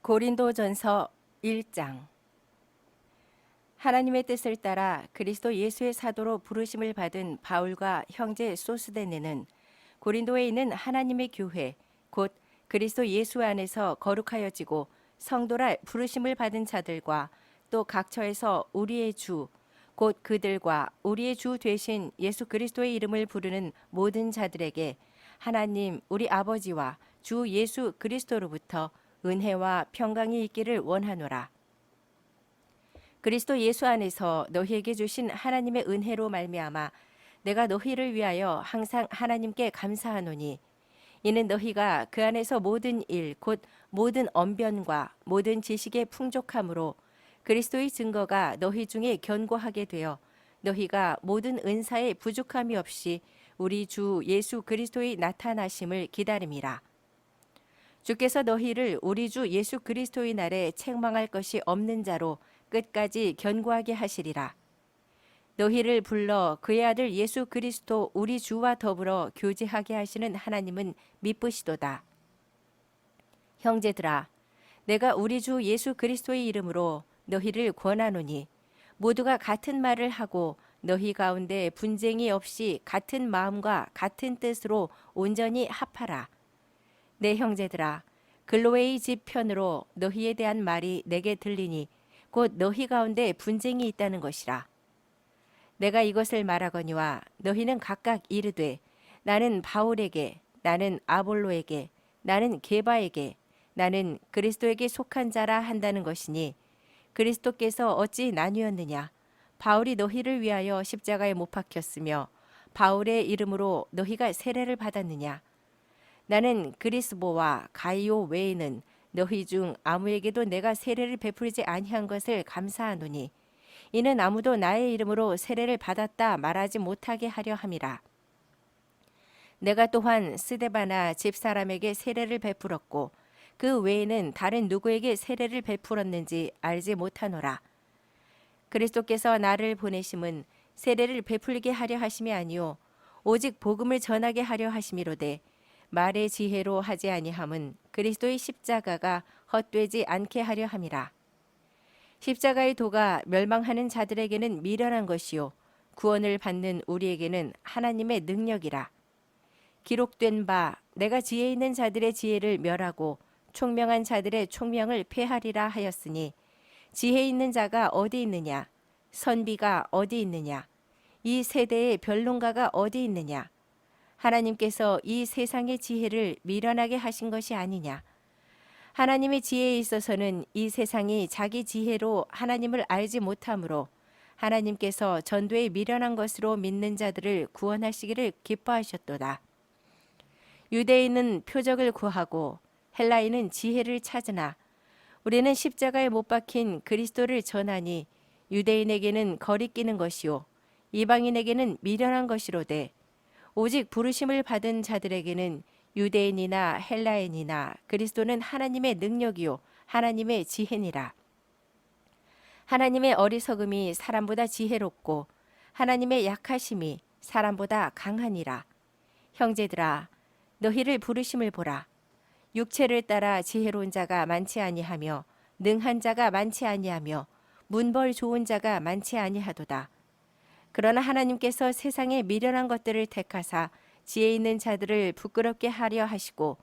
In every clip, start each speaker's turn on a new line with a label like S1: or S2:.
S1: 고린도전서 1장. 하나님의 뜻을 따라 그리스도 예수의 사도로 부르심을 받은 바울과 형제 소스데네는 고린도에 있는 하나님의 교회 곧 그리스도 예수 안에서 거룩하여지고 성도라 부르심을 받은 자들과 또 각처에서 우리의 주 곧 그들과 우리의 주 되신 예수 그리스도의 이름을 부르는 모든 자들에게 하나님 우리 아버지와 주 예수 그리스도로부터 은혜와 평강이 있기를 원하노라. 그리스도 예수 안에서 너희에게 주신 하나님의 은혜로 말미암아 내가 너희를 위하여 항상 하나님께 감사하노니 이는 너희가 그 안에서 모든 일 곧 모든 언변과 모든 지식의 풍족함으로 그리스도의 증거가 너희 중에 견고하게 되어 너희가 모든 은사에 부족함이 없이 우리 주 예수 그리스도의 나타나심을 기다림이라. 주께서 너희를 우리 주 예수 그리스도의 날에 책망할 것이 없는 자로 끝까지 견고하게 하시리라. 너희를 불러 그의 아들 예수 그리스도 우리 주와 더불어 교제하게 하시는 하나님은 미쁘시도다. 형제들아, 내가 우리 주 예수 그리스도의 이름으로 너희를 권하노니 모두가 같은 말을 하고 너희 가운데 분쟁이 없이 같은 마음과 같은 뜻으로 온전히 합하라. 내 형제들아, 글로웨의 집 편으로 너희에 대한 말이 내게 들리니 곧 너희 가운데 분쟁이 있다는 것이라. 내가 이것을 말하거니와 너희는 각각 이르되 나는 바울에게, 나는 아볼로에게, 나는 게바에게, 나는 그리스도에게 속한 자라 한다는 것이니 그리스도께서 어찌 나뉘었느냐? 바울이 너희를 위하여 십자가에 못 박혔으며 바울의 이름으로 너희가 세례를 받았느냐? 나는 그리스보와 가이오 외에는 너희 중 아무에게도 내가 세례를 베풀지 아니한 것을 감사하노니 이는 아무도 나의 이름으로 세례를 받았다 말하지 못하게 하려 함이라. 내가 또한 스데바나 집사람에게 세례를 베풀었고 그 외에는 다른 누구에게 세례를 베풀었는지 알지 못하노라. 그리스도께서 나를 보내심은 세례를 베풀게 하려 하심이 아니요 오직 복음을 전하게 하려 하심이로되 말의 지혜로 하지 아니함은 그리스도의 십자가가 헛되지 않게 하려 함이라. 십자가의 도가 멸망하는 자들에게는 미련한 것이요 구원을 받는 우리에게는 하나님의 능력이라. 기록된 바 내가 지혜 있는 자들의 지혜를 멸하고 총명한 자들의 총명을 폐하리라 하였으니 지혜 있는 자가 어디 있느냐? 선비가 어디 있느냐? 이 세대의 변론가가 어디 있느냐? 하나님께서 이 세상의 지혜를 미련하게 하신 것이 아니냐? 하나님의 지혜에 있어서는 이 세상이 자기 지혜로 하나님을 알지 못하므로 하나님께서 전도에 미련한 것으로 믿는 자들을 구원하시기를 기뻐하셨도다. 유대인은 표적을 구하고 헬라인은 지혜를 찾으나 우리는 십자가에 못 박힌 그리스도를 전하니 유대인에게는 거리끼는 것이요 이방인에게는 미련한 것이로되 오직 부르심을 받은 자들에게는 유대인이나 헬라인이나 그리스도는 하나님의 능력이요 하나님의 지혜니라. 하나님의 어리석음이 사람보다 지혜롭고 하나님의 약하심이 사람보다 강하니라. 형제들아, 너희를 부르심을 보라. 육체를 따라 지혜로운 자가 많지 아니하며 능한 자가 많지 아니하며 문벌 좋은 자가 많지 아니하도다. 그러나 하나님께서 세상에 미련한 것들을 택하사 지혜 있는 자들을 부끄럽게 하려 하시고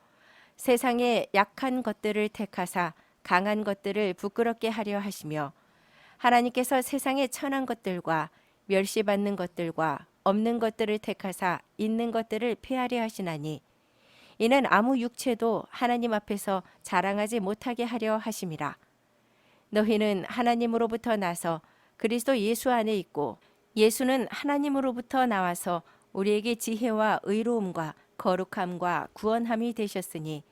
S1: 세상에 약한 것들을 택하사 강한 것들을 부끄럽게 하려 하시며 하나님께서 세상에 천한 것들과 멸시받는 것들과 없는 것들을 택하사 있는 것들을 폐하려 하시나니 이는 아무 육체도 하나님 앞에서 자랑하지 못하게 하려 하심이라. 너희는 하나님으로부터 나서 그리스도 예수 안에 있고 예수는 하나님으로부터 나와서 우리에게 지혜와 의로움과 거룩함과 구원함이 되셨으니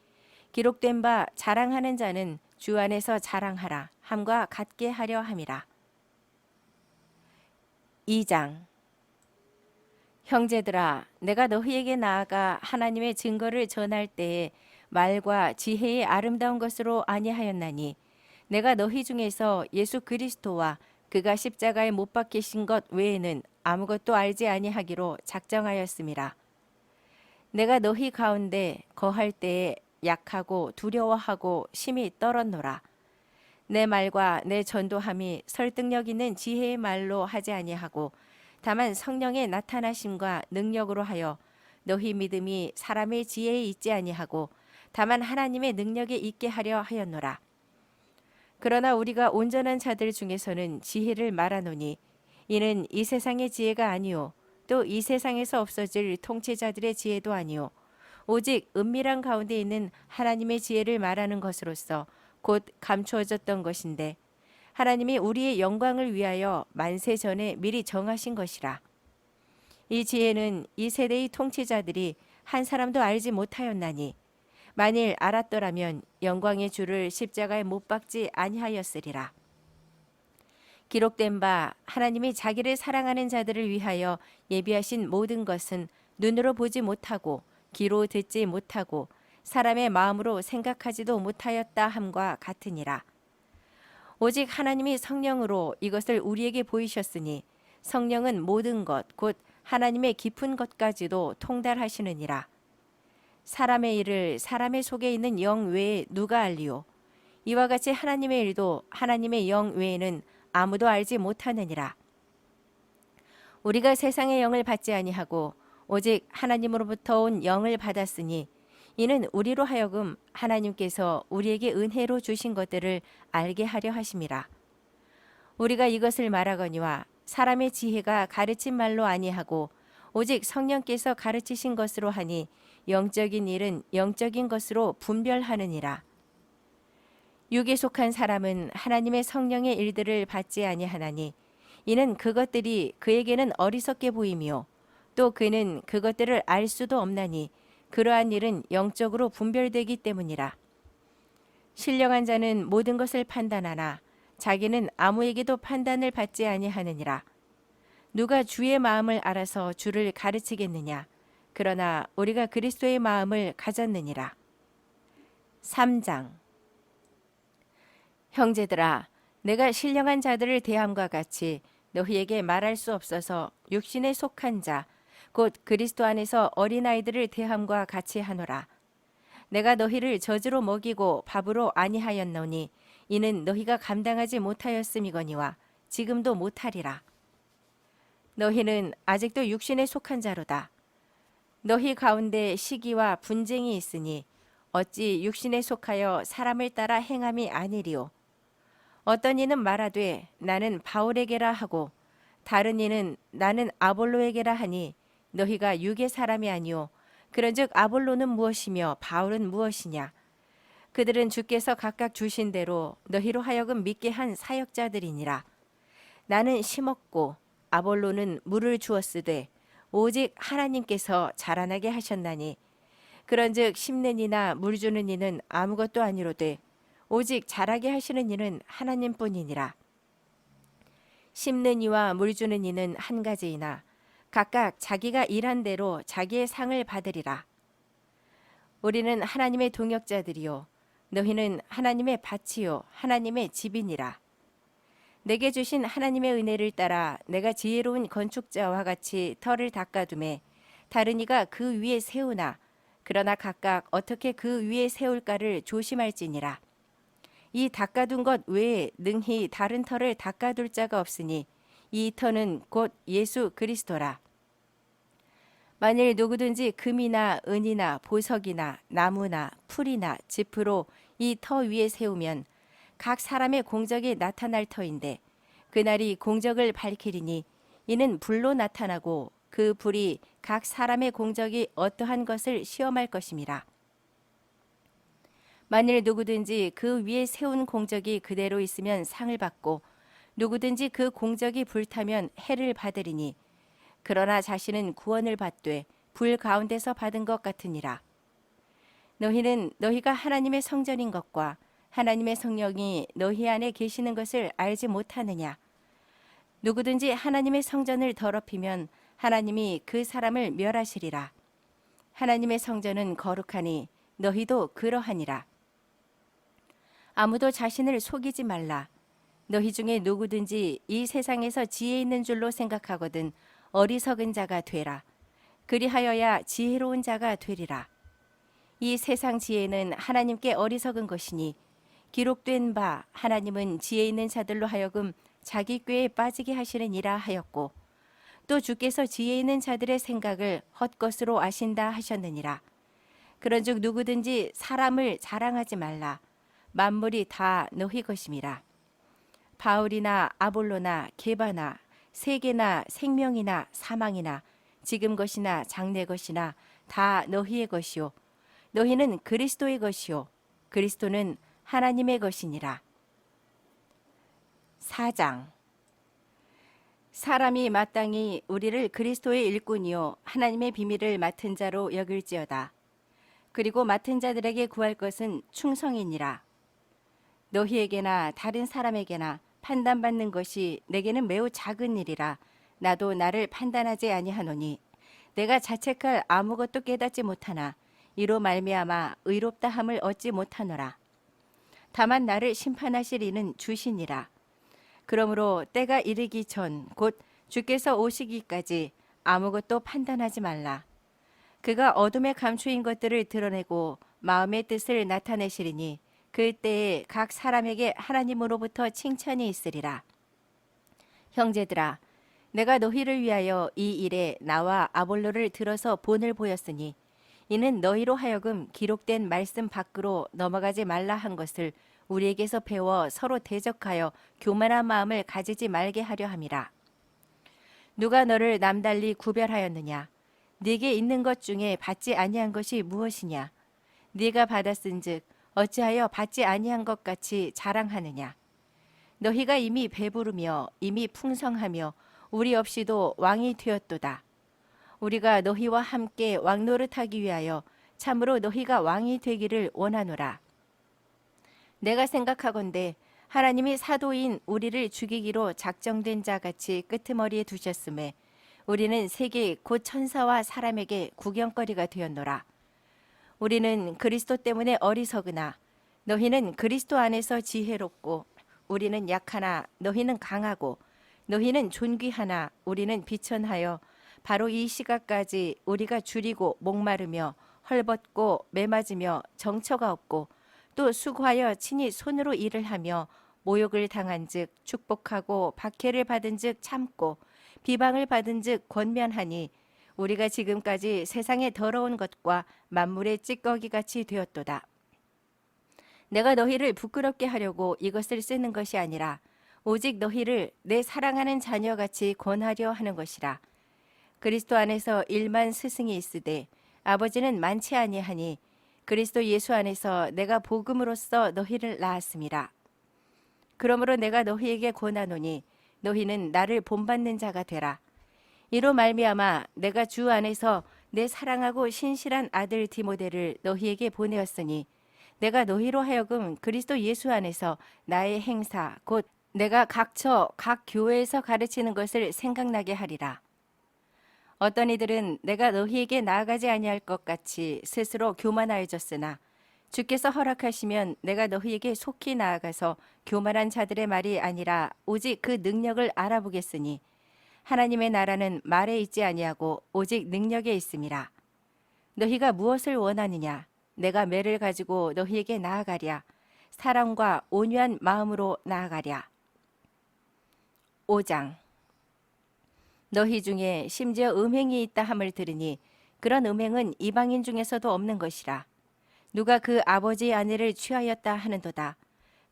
S1: 기록된 바 자랑하는 자는 주 안에서 자랑하라 함과 같게 하려 함이라. 2장. 형제들아, 내가 너희에게 나아가 하나님의 증거를 전할 때에 말과 지혜의 아름다운 것으로 아니하였나니 내가 너희 중에서 예수 그리스도와 그가 십자가에 못 박히신 것 외에는 아무것도 알지 아니하기로 작정하였음이라. 내가 너희 가운데 거할 때에 약하고 두려워하고 심히 떨었노라. 내 말과 내 전도함이 설득력 있는 지혜의 말로 하지 아니하고 다만 성령의 나타나심과 능력으로 하여 너희 믿음이 사람의 지혜에 있지 아니하고 다만 하나님의 능력에 있게 하려 하였노라. 그러나 우리가 온전한 자들 중에서는 지혜를 말하노니 이는 이 세상의 지혜가 아니요 또 이 세상에서 없어질 통치자들의 지혜도 아니요 오직 은밀한 가운데 있는 하나님의 지혜를 말하는 것으로서 곧 감추어졌던 것인데 하나님이 우리의 영광을 위하여 만세 전에 미리 정하신 것이라. 이 지혜는 이 세대의 통치자들이 한 사람도 알지 못하였나니 만일 알았더라면 영광의 주를 십자가에 못 박지 아니하였으리라. 기록된 바 하나님이 자기를 사랑하는 자들을 위하여 예비하신 모든 것은 눈으로 보지 못하고 귀로 듣지 못하고 사람의 마음으로 생각하지도 못하였다 함과 같으니라. 오직 하나님이 성령으로 이것을 우리에게 보이셨으니 성령은 모든 것 곧 하나님의 깊은 것까지도 통달하시느니라. 사람의 일을 사람의 속에 있는 영 외에 누가 알리요? 이와 같이 하나님의 일도 하나님의 영 외에는 아무도 알지 못하느니라. 우리가 세상의 영을 받지 아니하고 오직 하나님으로부터 온 영을 받았으니 이는 우리로 하여금 하나님께서 우리에게 은혜로 주신 것들을 알게 하려 하심이라. 우리가 이것을 말하거니와 사람의 지혜가 가르친 말로 아니하고 오직 성령께서 가르치신 것으로 하니 영적인 일은 영적인 것으로 분별하느니라. 육에 속한 사람은 하나님의 성령의 일들을 받지 아니하나니 이는 그것들이 그에게는 어리석게 보이며 또 그는 그것들을 알 수도 없나니 그러한 일은 영적으로 분별되기 때문이라. 신령한 자는 모든 것을 판단하나 자기는 아무에게도 판단을 받지 아니하느니라. 누가 주의 마음을 알아서 주를 가르치겠느냐? 그러나 우리가 그리스도의 마음을 가졌느니라. 3장. 형제들아, 내가 신령한 자들을 대함과 같이 너희에게 말할 수 없어서 육신에 속한 자, 곧 그리스도 안에서 어린아이들을 대함과 같이 하노라. 내가 너희를 젖으로 먹이고 밥으로 아니하였노니 이는 너희가 감당하지 못하였음이거니와 지금도 못하리라. 너희는 아직도 육신에 속한 자로다. 너희 가운데 시기와 분쟁이 있으니 어찌 육신에 속하여 사람을 따라 행함이 아니리요. 어떤 이는 말하되 나는 바울에게라 하고 다른 이는 나는 아볼로에게라 하니 너희가 육의 사람이 아니요 그런즉 아볼로는 무엇이며 바울은 무엇이냐. 그들은 주께서 각각 주신 대로 너희로 하여금 믿게 한 사역자들이니라. 나는 심었고 아볼로는 물을 주었으되 오직 하나님께서 자라나게 하셨나니 그런즉 심는 이나 물 주는 이는 아무것도 아니로되 오직 자라게 하시는 이는 하나님뿐이니라. 심는 이와 물 주는 이는 한 가지이나 각각 자기가 일한 대로 자기의 상을 받으리라. 우리는 하나님의 동역자들이요 너희는 하나님의 밭이요 하나님의 집이니라. 내게 주신 하나님의 은혜를 따라 내가 지혜로운 건축자와 같이 터를 닦아두매 다른 이가 그 위에 세우나 그러나 각각 어떻게 그 위에 세울까를 조심할지니라. 이 닦아둔 것 외에 능히 다른 터를 닦아둘 자가 없으니 이 터는 곧 예수 그리스도라. 만일 누구든지 금이나 은이나 보석이나 나무나 풀이나 짚으로 이 터 위에 세우면 각 사람의 공적이 나타날 터인데 그날이 공적을 밝히리니 이는 불로 나타나고 그 불이 각 사람의 공적이 어떠한 것을 시험할 것임이라. 만일 누구든지 그 위에 세운 공적이 그대로 있으면 상을 받고 누구든지 그 공적이 불타면 해를 받으리니 그러나 자신은 구원을 받되 불 가운데서 받은 것 같으니라. 너희는 너희가 하나님의 성전인 것과 하나님의 성령이 너희 안에 계시는 것을 알지 못하느냐. 누구든지 하나님의 성전을 더럽히면 하나님이 그 사람을 멸하시리라. 하나님의 성전은 거룩하니 너희도 그러하니라. 아무도 자신을 속이지 말라. 너희 중에 누구든지 이 세상에서 지혜 있는 줄로 생각하거든 어리석은 자가 되라. 그리하여야 지혜로운 자가 되리라. 이 세상 지혜는 하나님께 어리석은 것이니 기록된 바 하나님은 지혜 있는 자들로 하여금 자기 꾀에 빠지게 하시느니라 하였고 또 주께서 지혜 있는 자들의 생각을 헛것으로 아신다 하셨느니라. 그런즉 누구든지 사람을 자랑하지 말라. 만물이 다 너희 것임이라. 바울이나 아볼로나 게바나 세계나 생명이나 사망이나 지금 것이나 장래 것이나 다 너희의 것이요 너희는 그리스도의 것이요 그리스도는 하나님의 것이니라. 4장. 사람이 마땅히 우리를 그리스도의 일꾼이요 하나님의 비밀을 맡은 자로 여길지어다. 그리고 맡은 자들에게 구할 것은 충성이니라. 너희에게나 다른 사람에게나 판단받는 것이 내게는 매우 작은 일이라. 나도 나를 판단하지 아니하노니 내가 자책할 아무것도 깨닫지 못하나 이로 말미암아 의롭다 함을 얻지 못하노라. 다만 나를 심판하실 이는 주시니라. 그러므로 때가 이르기 전 곧 주께서 오시기까지 아무것도 판단하지 말라. 그가 어둠에 감추인 것들을 드러내고 마음의 뜻을 나타내시리니 그때에 각 사람에게 하나님으로부터 칭찬이 있으리라. 형제들아, 내가 너희를 위하여 이 일에 나와 아볼로를 들어서 본을 보였으니 이는 너희로 하여금 기록된 말씀 밖으로 넘어가지 말라 한 것을 우리에게서 배워 서로 대적하여 교만한 마음을 가지지 말게 하려 함이라. 누가 너를 남달리 구별하였느냐? 네게 있는 것 중에 받지 아니한 것이 무엇이냐? 네가 받았은즉 어찌하여 받지 아니한 것 같이 자랑하느냐? 너희가 이미 배부르며 이미 풍성하며 우리 없이도 왕이 되었도다. 우리가 너희와 함께 왕노릇하기 위하여 참으로 너희가 왕이 되기를 원하노라. 내가 생각하건대 하나님이 사도인 우리를 죽이기로 작정된 자 같이 끄트머리에 두셨음에 우리는 세계 곧 천사와 사람에게 구경거리가 되었노라. 우리는 그리스도 때문에 어리석으나 너희는 그리스도 안에서 지혜롭고 우리는 약하나 너희는 강하고 너희는 존귀하나 우리는 비천하여 바로 이 시각까지 우리가 줄이고 목마르며 헐벗고 매맞으며 정처가 없고 또 수고하여 친히 손으로 일을 하며 모욕을 당한즉 축복하고 박해를 받은즉 참고 비방을 받은즉 권면하니 우리가 지금까지 세상의 더러운 것과 만물의 찌꺼기 같이 되었도다. 내가 너희를 부끄럽게 하려고 이것을 쓰는 것이 아니라 오직 너희를 내 사랑하는 자녀같이 권하려 하는 것이라. 그리스도 안에서 일만 스승이 있으되 아버지는 많지 아니하니 그리스도 예수 안에서 내가 복음으로써 너희를 낳았음이라. 그러므로 내가 너희에게 권하노니 너희는 나를 본받는 자가 되라. 이로 말미암아 내가 주 안에서 내 사랑하고 신실한 아들 디모데를 너희에게 보내었으니 내가 너희로 하여금 그리스도 예수 안에서 나의 행사 곧 내가 각처 각 교회에서 가르치는 것을 생각나게 하리라. 어떤 이들은 내가 너희에게 나아가지 아니할 것 같이 스스로 교만하여졌으나 주께서 허락하시면 내가 너희에게 속히 나아가서 교만한 자들의 말이 아니라 오직 그 능력을 알아보겠으니 하나님의 나라는 말에 있지 아니하고 오직 능력에 있음이라. 너희가 무엇을 원하느냐? 내가 매를 가지고 너희에게 나아가랴. 사랑과 온유한 마음으로 나아가랴. 5장. 너희 중에 심지어 음행이 있다 함을 들으니 그런 음행은 이방인 중에서도 없는 것이라. 누가 그 아버지의 아내를 취하였다 하는도다.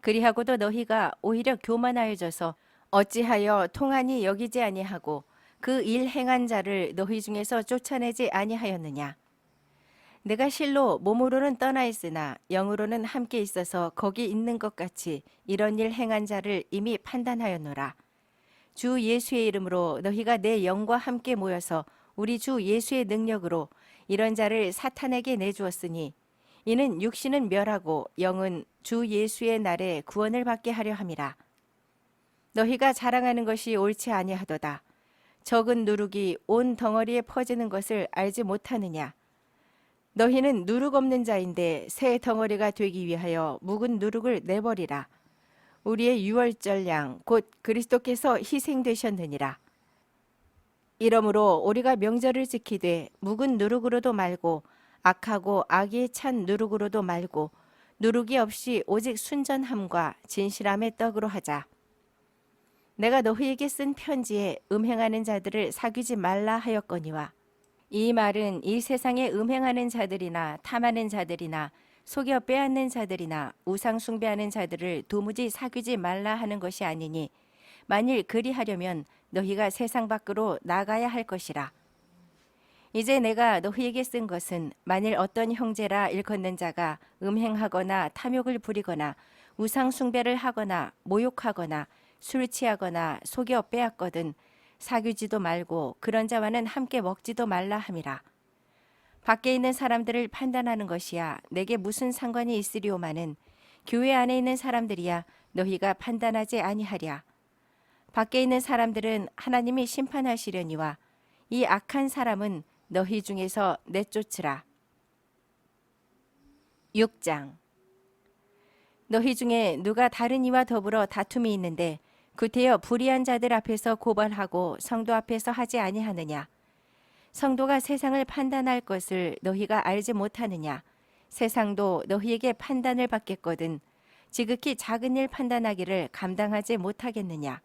S1: 그리하고도 너희가 오히려 교만하여져서 어찌하여 통하니 여기지 아니하고 그 일 행한 자를 너희 중에서 쫓아내지 아니하였느냐. 내가 실로 몸으로는 떠나 있으나 영으로는 함께 있어서 거기 있는 것 같이 이런 일 행한 자를 이미 판단하였노라. 주 예수의 이름으로 너희가 내 영과 함께 모여서 우리 주 예수의 능력으로 이런 자를 사탄에게 내주었으니 이는 육신은 멸하고 영은 주 예수의 날에 구원을 받게 하려 함이라. 너희가 자랑하는 것이 옳지 아니하도다. 적은 누룩이 온 덩어리에 퍼지는 것을 알지 못하느냐. 너희는 누룩 없는 자인데 새 덩어리가 되기 위하여 묵은 누룩을 내버리라. 우리의 유월절 양 곧 그리스도께서 희생되셨느니라. 이러므로 우리가 명절을 지키되 묵은 누룩으로도 말고 악하고 악에 찬 누룩으로도 말고 누룩이 없이 오직 순전함과 진실함의 떡으로 하자. 내가 너희에게 쓴 편지에 음행하는 자들을 사귀지 말라 하였거니와 이 말은 이 세상에 음행하는 자들이나 탐하는 자들이나 속여 빼앗는 자들이나 우상 숭배하는 자들을 도무지 사귀지 말라 하는 것이 아니니 만일 그리하려면 너희가 세상 밖으로 나가야 할 것이라. 이제 내가 너희에게 쓴 것은 만일 어떤 형제라 일컫는 자가 음행하거나 탐욕을 부리거나 우상 숭배를 하거나 모욕하거나 술 취하거나 속여 빼앗거든 사귀지도 말고 그런 자와는 함께 먹지도 말라 함이라. 밖에 있는 사람들을 판단하는 것이야 내게 무슨 상관이 있으리오마는 교회 안에 있는 사람들이야 너희가 판단하지 아니하랴. 밖에 있는 사람들은 하나님이 심판하시려니와 이 악한 사람은 너희 중에서 내쫓으라. 6장. 너희 중에 누가 다른 이와 더불어 다툼이 있는데 구태여 불의한 자들 앞에서 고발하고 성도 앞에서 하지 아니하느냐. 성도가 세상을 판단할 것을 너희가 알지 못하느냐. 세상도 너희에게 판단을 받겠거든 지극히 작은 일 판단하기를 감당하지 못하겠느냐.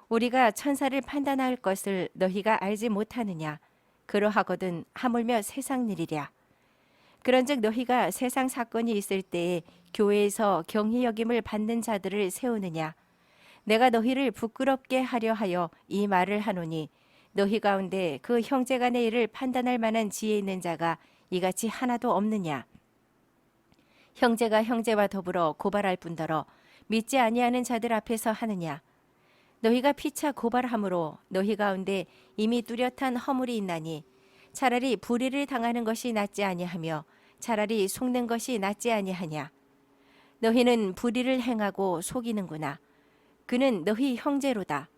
S1: 우리가 천사를 판단할 것을 너희가 알지 못하느냐. 그러하거든 하물며 세상 일이랴. 그런즉 너희가 세상 사건이 있을 때에 교회에서 경히 여김을 받는 자들을 세우느냐. 내가 너희를 부끄럽게 하려 하여 이 말을 하노니 너희 가운데 그 형제간의 일을 판단할 만한 지혜 있는 자가 이같이 하나도 없느냐. 형제가 형제와 더불어 고발할 뿐더러 믿지 아니하는 자들 앞에서 하느냐. 너희가 피차 고발함으로 너희 가운데 이미 뚜렷한 허물이 있나니 차라리 불의를 당하는 것이 낫지 아니하며 차라리 속는 것이 낫지 아니하냐. 너희는 불의를 행하고 속이는구나. 그는 너희 형제로다.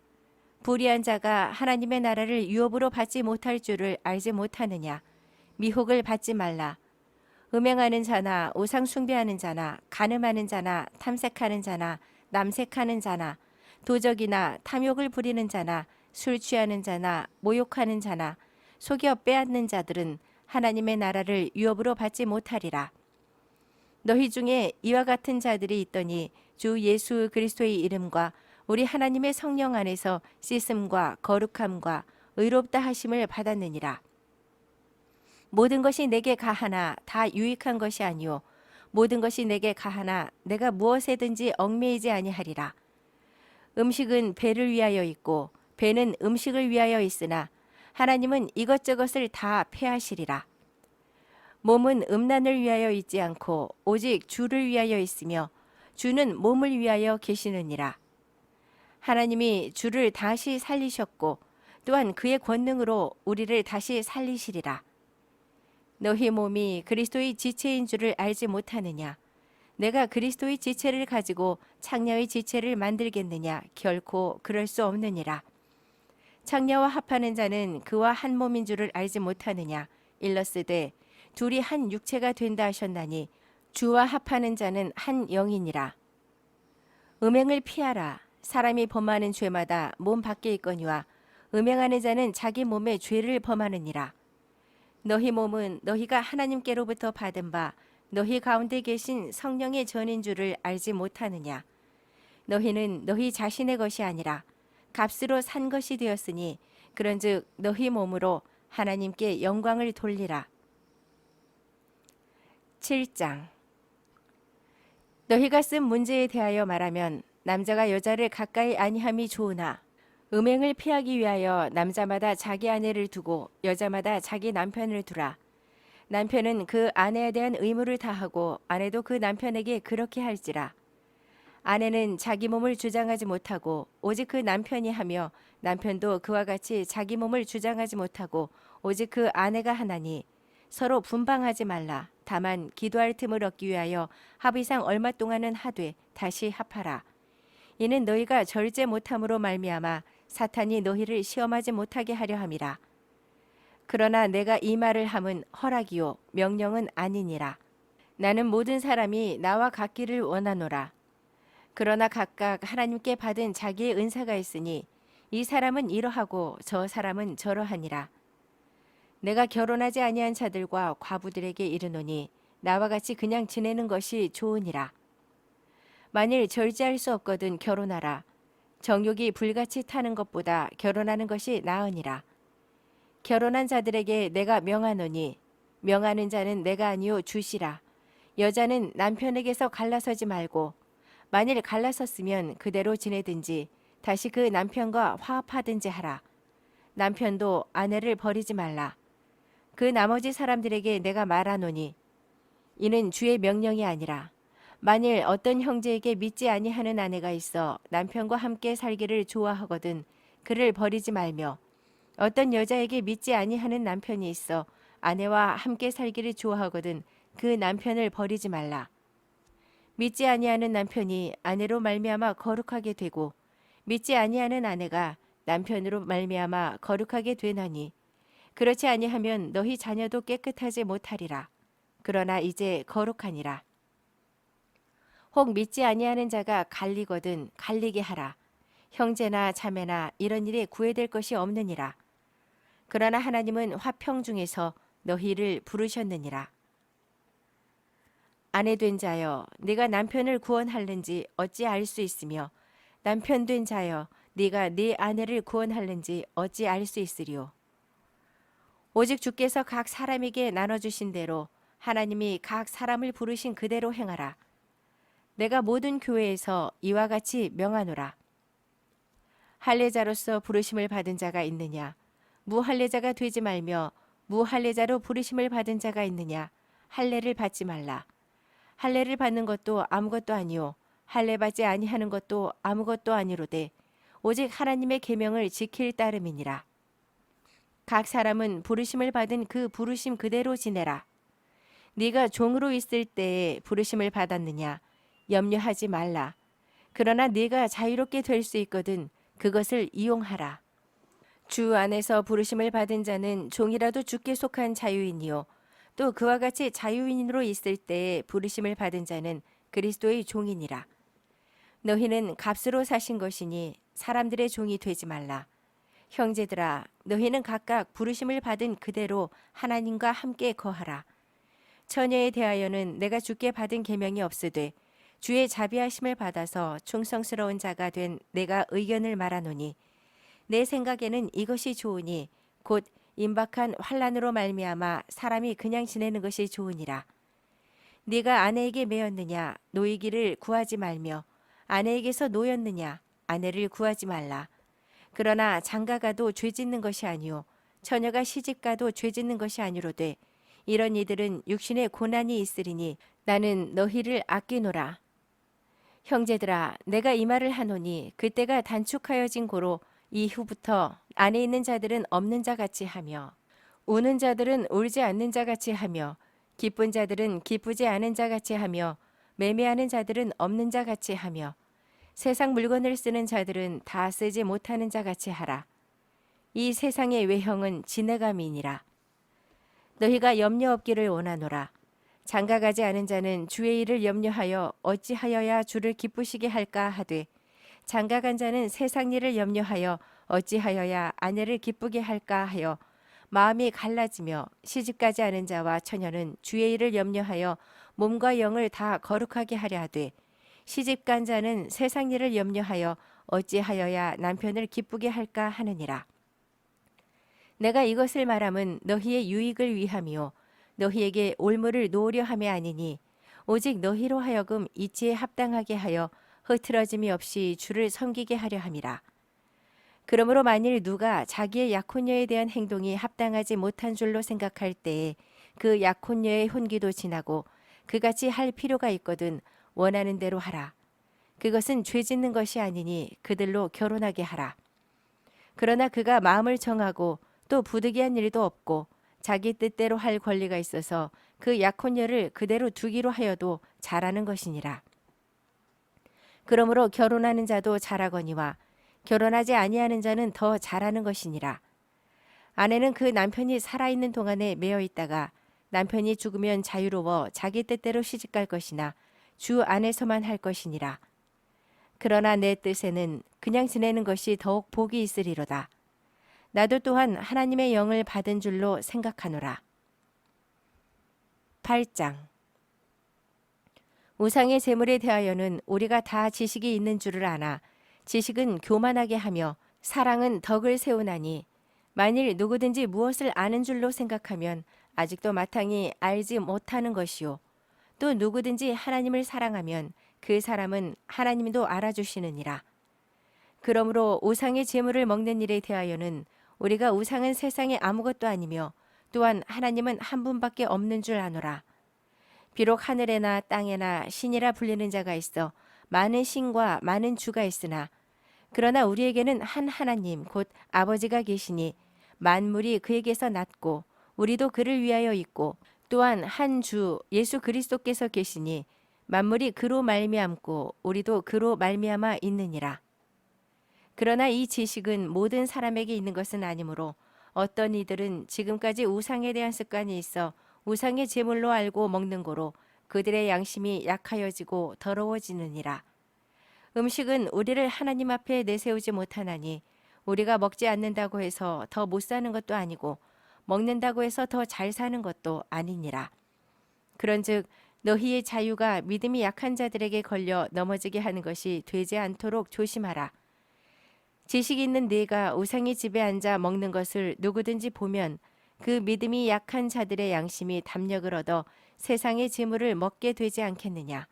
S1: 불의한 자가 하나님의 나라를 유업으로 받지 못할 줄을 알지 못하느냐. 미혹을 받지 말라. 음행하는 자나 우상 숭배하는 자나 간음하는 자나 탐색하는 자나 남색하는 자나 도적이나 탐욕을 부리는 자나 술 취하는 자나 모욕하는 자나 속여 빼앗는 자들은 하나님의 나라를 유업으로 받지 못하리라. 너희 중에 이와 같은 자들이 있더니 주 예수 그리스도의 이름과 우리 하나님의 성령 안에서 씻음과 거룩함과 의롭다 하심을 받았느니라. 모든 것이 내게 가하나 다 유익한 것이 아니요 모든 것이 내게 가하나 내가 무엇에든지 얽매이지 아니하리라. 음식은 배를 위하여 있고 배는 음식을 위하여 있으나 하나님은 이것저것을 다 폐하시리라. 몸은 음란을 위하여 있지 않고 오직 주를 위하여 있으며 주는 몸을 위하여 계시느니라. 하나님이 주를 다시 살리셨고 또한 그의 권능으로 우리를 다시 살리시리라. 너희 몸이 그리스도의 지체인 줄을 알지 못하느냐. 내가 그리스도의 지체를 가지고 창녀의 지체를 만들겠느냐. 결코 그럴 수 없느니라. 창녀와 합하는 자는 그와 한 몸인 줄을 알지 못하느냐. 일러스되 둘이 한 육체가 된다 하셨나니 주와 합하는 자는 한 영이니라. 음행을 피하라. 사람이 범하는 죄마다 몸 밖에 있거니와 음행하는 자는 자기 몸에 죄를 범하느니라. 너희 몸은 너희가 하나님께로부터 받은 바 너희 가운데 계신 성령의 전인 줄을 알지 못하느냐. 너희는 너희 자신의 것이 아니라 값으로 산 것이 되었으니 그런즉 너희 몸으로 하나님께 영광을 돌리라. 7장. 너희가 쓴 문제에 대하여 말하면 남자가 여자를 가까이 아니함이 좋으나 음행을 피하기 위하여 남자마다 자기 아내를 두고 여자마다 자기 남편을 두라. 남편은 그 아내에 대한 의무를 다하고 아내도 그 남편에게 그렇게 할지라. 아내는 자기 몸을 주장하지 못하고 오직 그 남편이 하며 남편도 그와 같이 자기 몸을 주장하지 못하고 오직 그 아내가 하나니 서로 분방하지 말라. 다만 기도할 틈을 얻기 위하여 합의상 얼마 동안은 하되 다시 합하라. 이는 너희가 절제 못함으로 말미암아 사탄이 너희를 시험하지 못하게 하려 함이라. 그러나 내가 이 말을 함은 허락이요 명령은 아니니라. 나는 모든 사람이 나와 같기를 원하노라. 그러나 각각 하나님께 받은 자기의 은사가 있으니 이 사람은 이러하고 저 사람은 저러하니라. 내가 결혼하지 아니한 자들과 과부들에게 이르노니 나와 같이 그냥 지내는 것이 좋으니라. 만일 절제할 수 없거든 결혼하라. 정욕이 불같이 타는 것보다 결혼하는 것이 나으니라. 결혼한 자들에게 내가 명하노니 명하는 자는 내가 아니요 주시라. 여자는 남편에게서 갈라서지 말고 만일 갈라섰으면 그대로 지내든지 다시 그 남편과 화합하든지 하라. 남편도 아내를 버리지 말라. 그 나머지 사람들에게 내가 말하노니 이는 주의 명령이 아니라 만일 어떤 형제에게 믿지 아니하는 아내가 있어 남편과 함께 살기를 좋아하거든 그를 버리지 말며 어떤 여자에게 믿지 아니하는 남편이 있어 아내와 함께 살기를 좋아하거든 그 남편을 버리지 말라. 믿지 아니하는 남편이 아내로 말미암아 거룩하게 되고 믿지 아니하는 아내가 남편으로 말미암아 거룩하게 되나니 그렇지 아니하면 너희 자녀도 깨끗하지 못하리라. 그러나 이제 거룩하니라. 혹 믿지 아니하는 자가 갈리거든 갈리게 하라. 형제나 자매나 이런 일에 구애될 것이 없느니라. 그러나 하나님은 화평 중에서 너희를 부르셨느니라. 아내 된 자여 네가 남편을 구원할는지 어찌 알 수 있으며 남편 된 자여 네가 네 아내를 구원할는지 어찌 알 수 있으리요. 오직 주께서 각 사람에게 나눠주신 대로 하나님이 각 사람을 부르신 그대로 행하라. 내가 모든 교회에서 이와 같이 명하노라. 할례자로서 부르심을 받은 자가 있느냐? 무할례자가 되지 말며 무할례자로 부르심을 받은 자가 있느냐? 할례를 받지 말라. 할례를 받는 것도 아무것도 아니요 할례 받지 아니하는 것도 아무것도 아니로되 오직 하나님의 계명을 지킬 따름이니라. 각 사람은 부르심을 받은 그 부르심 그대로 지내라. 네가 종으로 있을 때에 부르심을 받았느냐? 염려하지 말라. 그러나 네가 자유롭게 될 수 있거든 그것을 이용하라. 주 안에서 부르심을 받은 자는 종이라도 주께 속한 자유인이요 또 그와 같이 자유인으로 있을 때에 부르심을 받은 자는 그리스도의 종이니라. 너희는 값으로 사신 것이니 사람들의 종이 되지 말라. 형제들아 너희는 각각 부르심을 받은 그대로 하나님과 함께 거하라. 처녀에 대하여는 내가 주께 받은 계명이 없으되 주의 자비하심을 받아서 충성스러운 자가 된 내가 의견을 말하노니 내 생각에는 이것이 좋으니 곧 임박한 환난으로 말미암아 사람이 그냥 지내는 것이 좋으니라. 네가 아내에게 매였느냐 노이기를 구하지 말며 아내에게서 노였느냐 아내를 구하지 말라. 그러나 장가가도 죄짓는 것이 아니요 처녀가 시집가도 죄짓는 것이 아니로되 이런 이들은 육신의 고난이 있으리니 나는 너희를 아끼노라. 형제들아 내가 이 말을 하노니 그때가 단축하여진 고로 이후부터 안에 있는 자들은 없는 자 같이 하며 우는 자들은 울지 않는 자 같이 하며 기쁜 자들은 기쁘지 않은 자 같이 하며 매매하는 자들은 없는 자 같이 하며 세상 물건을 쓰는 자들은 다 쓰지 못하는 자 같이 하라. 이 세상의 외형은 지내감이니라. 너희가 염려 없기를 원하노라. 장가가지 않은 자는 주의 일을 염려하여 어찌하여야 주를 기쁘시게 할까 하되 장가간 자는 세상 일을 염려하여 어찌하여야 아내를 기쁘게 할까 하여 마음이 갈라지며 시집가지 않은 자와 처녀는 주의 일을 염려하여 몸과 영을 다 거룩하게 하려 하되 시집간 자는 세상 일을 염려하여 어찌하여야 남편을 기쁘게 할까 하느니라. 내가 이것을 말함은 너희의 유익을 위함이요 너희에게 올무를 놓으려 함이 아니니 오직 너희로 하여금 이치에 합당하게 하여 흐트러짐이 없이 주를 섬기게 하려 함이라. 그러므로 만일 누가 자기의 약혼녀에 대한 행동이 합당하지 못한 줄로 생각할 때에 그 약혼녀의 혼기도 지나고 그같이 할 필요가 있거든 원하는 대로 하라. 그것은 죄 짓는 것이 아니니 그들로 결혼하게 하라. 그러나 그가 마음을 정하고 또 부득이한 일도 없고 자기 뜻대로 할 권리가 있어서 그 약혼녀를 그대로 두기로 하여도 잘하는 것이니라. 그러므로 결혼하는 자도 잘하거니와 결혼하지 아니하는 자는 더 잘하는 것이니라. 아내는 그 남편이 살아있는 동안에 매어 있다가 남편이 죽으면 자유로워 자기 뜻대로 시집갈 것이나 주 안에서만 할 것이니라. 그러나 내 뜻에는 그냥 지내는 것이 더욱 복이 있으리로다. 나도 또한 하나님의 영을 받은 줄로 생각하노라. 8장. 우상의 제물에 대하여는 우리가 다 지식이 있는 줄을 아나 지식은 교만하게 하며 사랑은 덕을 세우나니 만일 누구든지 무엇을 아는 줄로 생각하면 아직도 마땅히 알지 못하는 것이요 또 누구든지 하나님을 사랑하면 그 사람은 하나님도 알아주시느니라. 그러므로 우상의 제물을 먹는 일에 대하여는 우리가 우상은 세상에 아무것도 아니며 또한 하나님은 한 분밖에 없는 줄 아노라. 비록 하늘에나 땅에나 신이라 불리는 자가 있어 많은 신과 많은 주가 있으나 그러나 우리에게는 한 하나님 곧 아버지가 계시니 만물이 그에게서 났고 우리도 그를 위하여 있고 또한 한 주 예수 그리스도께서 계시니 만물이 그로 말미암고 우리도 그로 말미암아 있느니라. 그러나 이 지식은 모든 사람에게 있는 것은 아니므로 어떤 이들은 지금까지 우상에 대한 습관이 있어 우상의 제물로 알고 먹는 고로 그들의 양심이 약하여지고 더러워지느니라. 음식은 우리를 하나님 앞에 내세우지 못하나니 우리가 먹지 않는다고 해서 더 못 사는 것도 아니고 먹는다고 해서 더 잘 사는 것도 아니니라. 그런즉 너희의 자유가 믿음이 약한 자들에게 걸려 넘어지게 하는 것이 되지 않도록 조심하라. 지식이 있는 네가 우상의 집에 앉아 먹는 것을 누구든지 보면 그 믿음이 약한 자들의 양심이 담력을 얻어 세상의 재물을 먹게 되지 않겠느냐.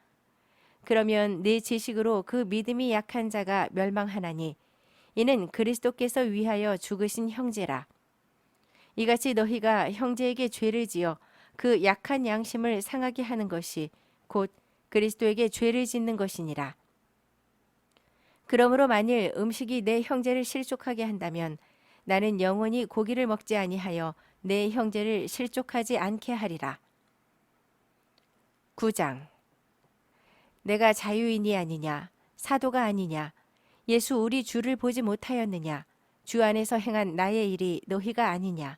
S1: 그러면 네 지식으로 그 믿음이 약한 자가 멸망하나니 이는 그리스도께서 위하여 죽으신 형제라. 이같이 너희가 형제에게 죄를 지어 그 약한 양심을 상하게 하는 것이 곧 그리스도에게 죄를 짓는 것이니라. 그러므로 만일 음식이 내 형제를 실족하게 한다면 나는 영원히 고기를 먹지 아니하여 내 형제를 실족하지 않게 하리라. 9장. 내가 자유인이 아니냐 사도가 아니냐 예수 우리 주를 보지 못하였느냐 주 안에서 행한 나의 일이 너희가 아니냐.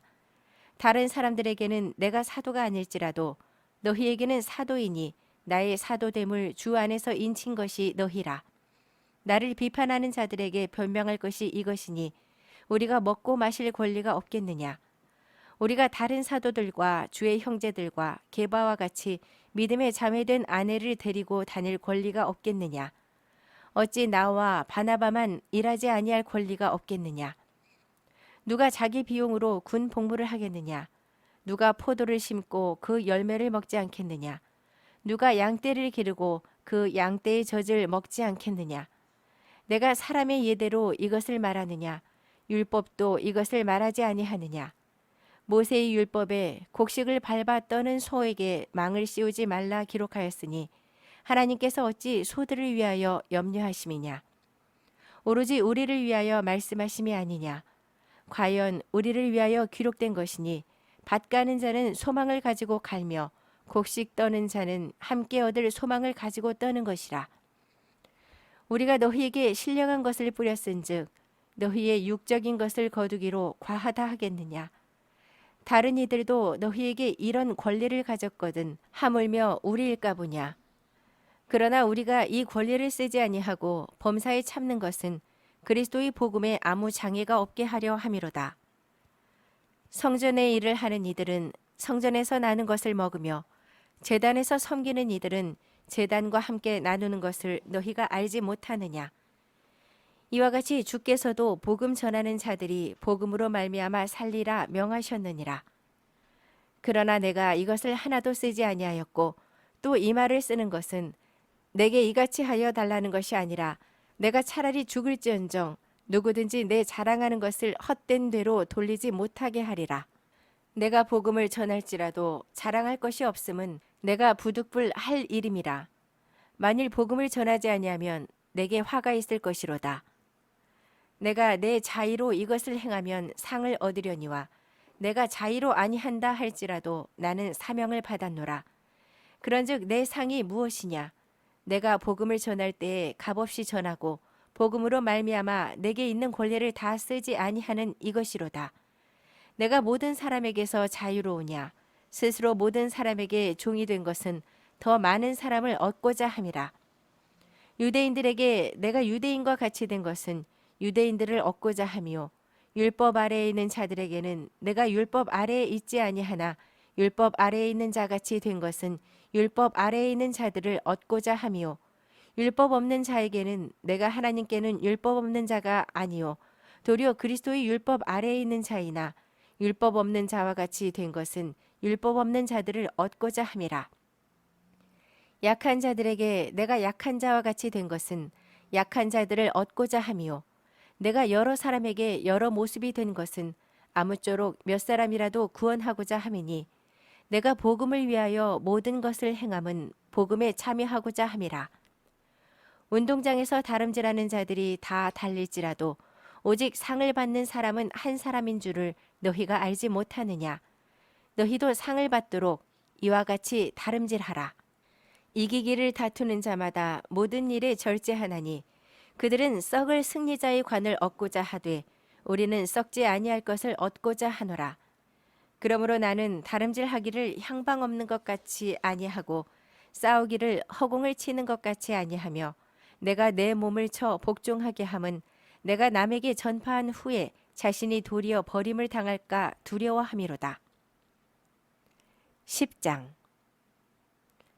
S1: 다른 사람들에게는 내가 사도가 아닐지라도 너희에게는 사도이니 나의 사도됨을 주 안에서 인친 것이 너희라. 나를 비판하는 자들에게 변명할 것이 이것이니 우리가 먹고 마실 권리가 없겠느냐. 우리가 다른 사도들과 주의 형제들과 게바와 같이 믿음에 자매된 아내를 데리고 다닐 권리가 없겠느냐. 어찌 나와 바나바만 일하지 아니할 권리가 없겠느냐. 누가 자기 비용으로 군 복무를 하겠느냐. 누가 포도를 심고 그 열매를 먹지 않겠느냐. 누가 양떼를 기르고 그 양떼의 젖을 먹지 않겠느냐. 내가 사람의 예대로 이것을 말하느냐. 율법도 이것을 말하지 아니하느냐. 모세의 율법에 곡식을 밟아 떠는 소에게 망을 씌우지 말라 기록하였으니 하나님께서 어찌 소들을 위하여 염려하심이냐. 오로지 우리를 위하여 말씀하심이 아니냐. 과연 우리를 위하여 기록된 것이니 밭 가는 자는 소망을 가지고 갈며 곡식 떠는 자는 함께 얻을 소망을 가지고 떠는 것이라. 우리가 너희에게 신령한 것을 뿌렸은즉 너희의 육적인 것을 거두기로 과하다 하겠느냐. 다른 이들도 너희에게 이런 권리를 가졌거든 하물며 우리일까 보냐. 그러나 우리가 이 권리를 쓰지 아니하고 범사에 참는 것은 그리스도의 복음에 아무 장애가 없게 하려 함이로다. 성전의 일을 하는 이들은 성전에서 나는 것을 먹으며 제단에서 섬기는 이들은 제단과 함께 나누는 것을 너희가 알지 못하느냐. 이와 같이 주께서도 복음 전하는 자들이 복음으로 말미암아 살리라 명하셨느니라. 그러나 내가 이것을 하나도 쓰지 아니하였고 또 이 말을 쓰는 것은 내게 이같이 하여 달라는 것이 아니라 내가 차라리 죽을지언정 누구든지 내 자랑하는 것을 헛된 대로 돌리지 못하게 하리라. 내가 복음을 전할지라도 자랑할 것이 없음은 내가 부득불 할 일임이라. 만일 복음을 전하지 아니하면 내게 화가 있을 것이로다. 내가 내 자의로 이것을 행하면 상을 얻으려니와 내가 자의로 아니한다 할지라도 나는 사명을 받았노라. 그런즉 내 상이 무엇이냐? 내가 복음을 전할 때에 값없이 전하고 복음으로 말미암아 내게 있는 권리를 다 쓰지 아니하는 이것이로다. 내가 모든 사람에게서 자유로우냐? 스스로 모든 사람에게 종이 된 것은 더 많은 사람을 얻고자 함이라. 유대인들에게 내가 유대인과 같이 된 것은 유대인들을 얻고자 함이요 율법 아래에 있는 자들에게는 내가 율법 아래에 있지 아니하나 율법 아래에 있는 자같이 된 것은 율법 아래에 있는 자들을 얻고자 함이요 율법 없는 자에게는 내가 하나님께는 율법 없는 자가 아니요 도리어 그리스도의 율법 아래에 있는 자이나 율법 없는 자와 같이 된 것은 율법 없는 자들을 얻고자 함이라. 약한 자들에게 내가 약한 자와 같이 된 것은 약한 자들을 얻고자 함이요 내가 여러 사람에게 여러 모습이 된 것은 아무쪼록 몇 사람이라도 구원하고자 함이니 내가 복음을 위하여 모든 것을 행함은 복음에 참여하고자 함이라. 운동장에서 다름질하는 자들이 다 달릴지라도 오직 상을 받는 사람은 한 사람인 줄을 너희가 알지 못하느냐. 너희도 상을 받도록 이와 같이 다름질하라. 이기기를 다투는 자마다 모든 일에 절제하나니 그들은 썩을 승리자의 관을 얻고자 하되 우리는 썩지 아니할 것을 얻고자 하노라. 그러므로 나는 다름질하기를 향방 없는 것 같이 아니하고 싸우기를 허공을 치는 것 같이 아니하며 내가 내 몸을 쳐 복종하게 함은 내가 남에게 전파한 후에 자신이 도리어 버림을 당할까 두려워함이로다. 10장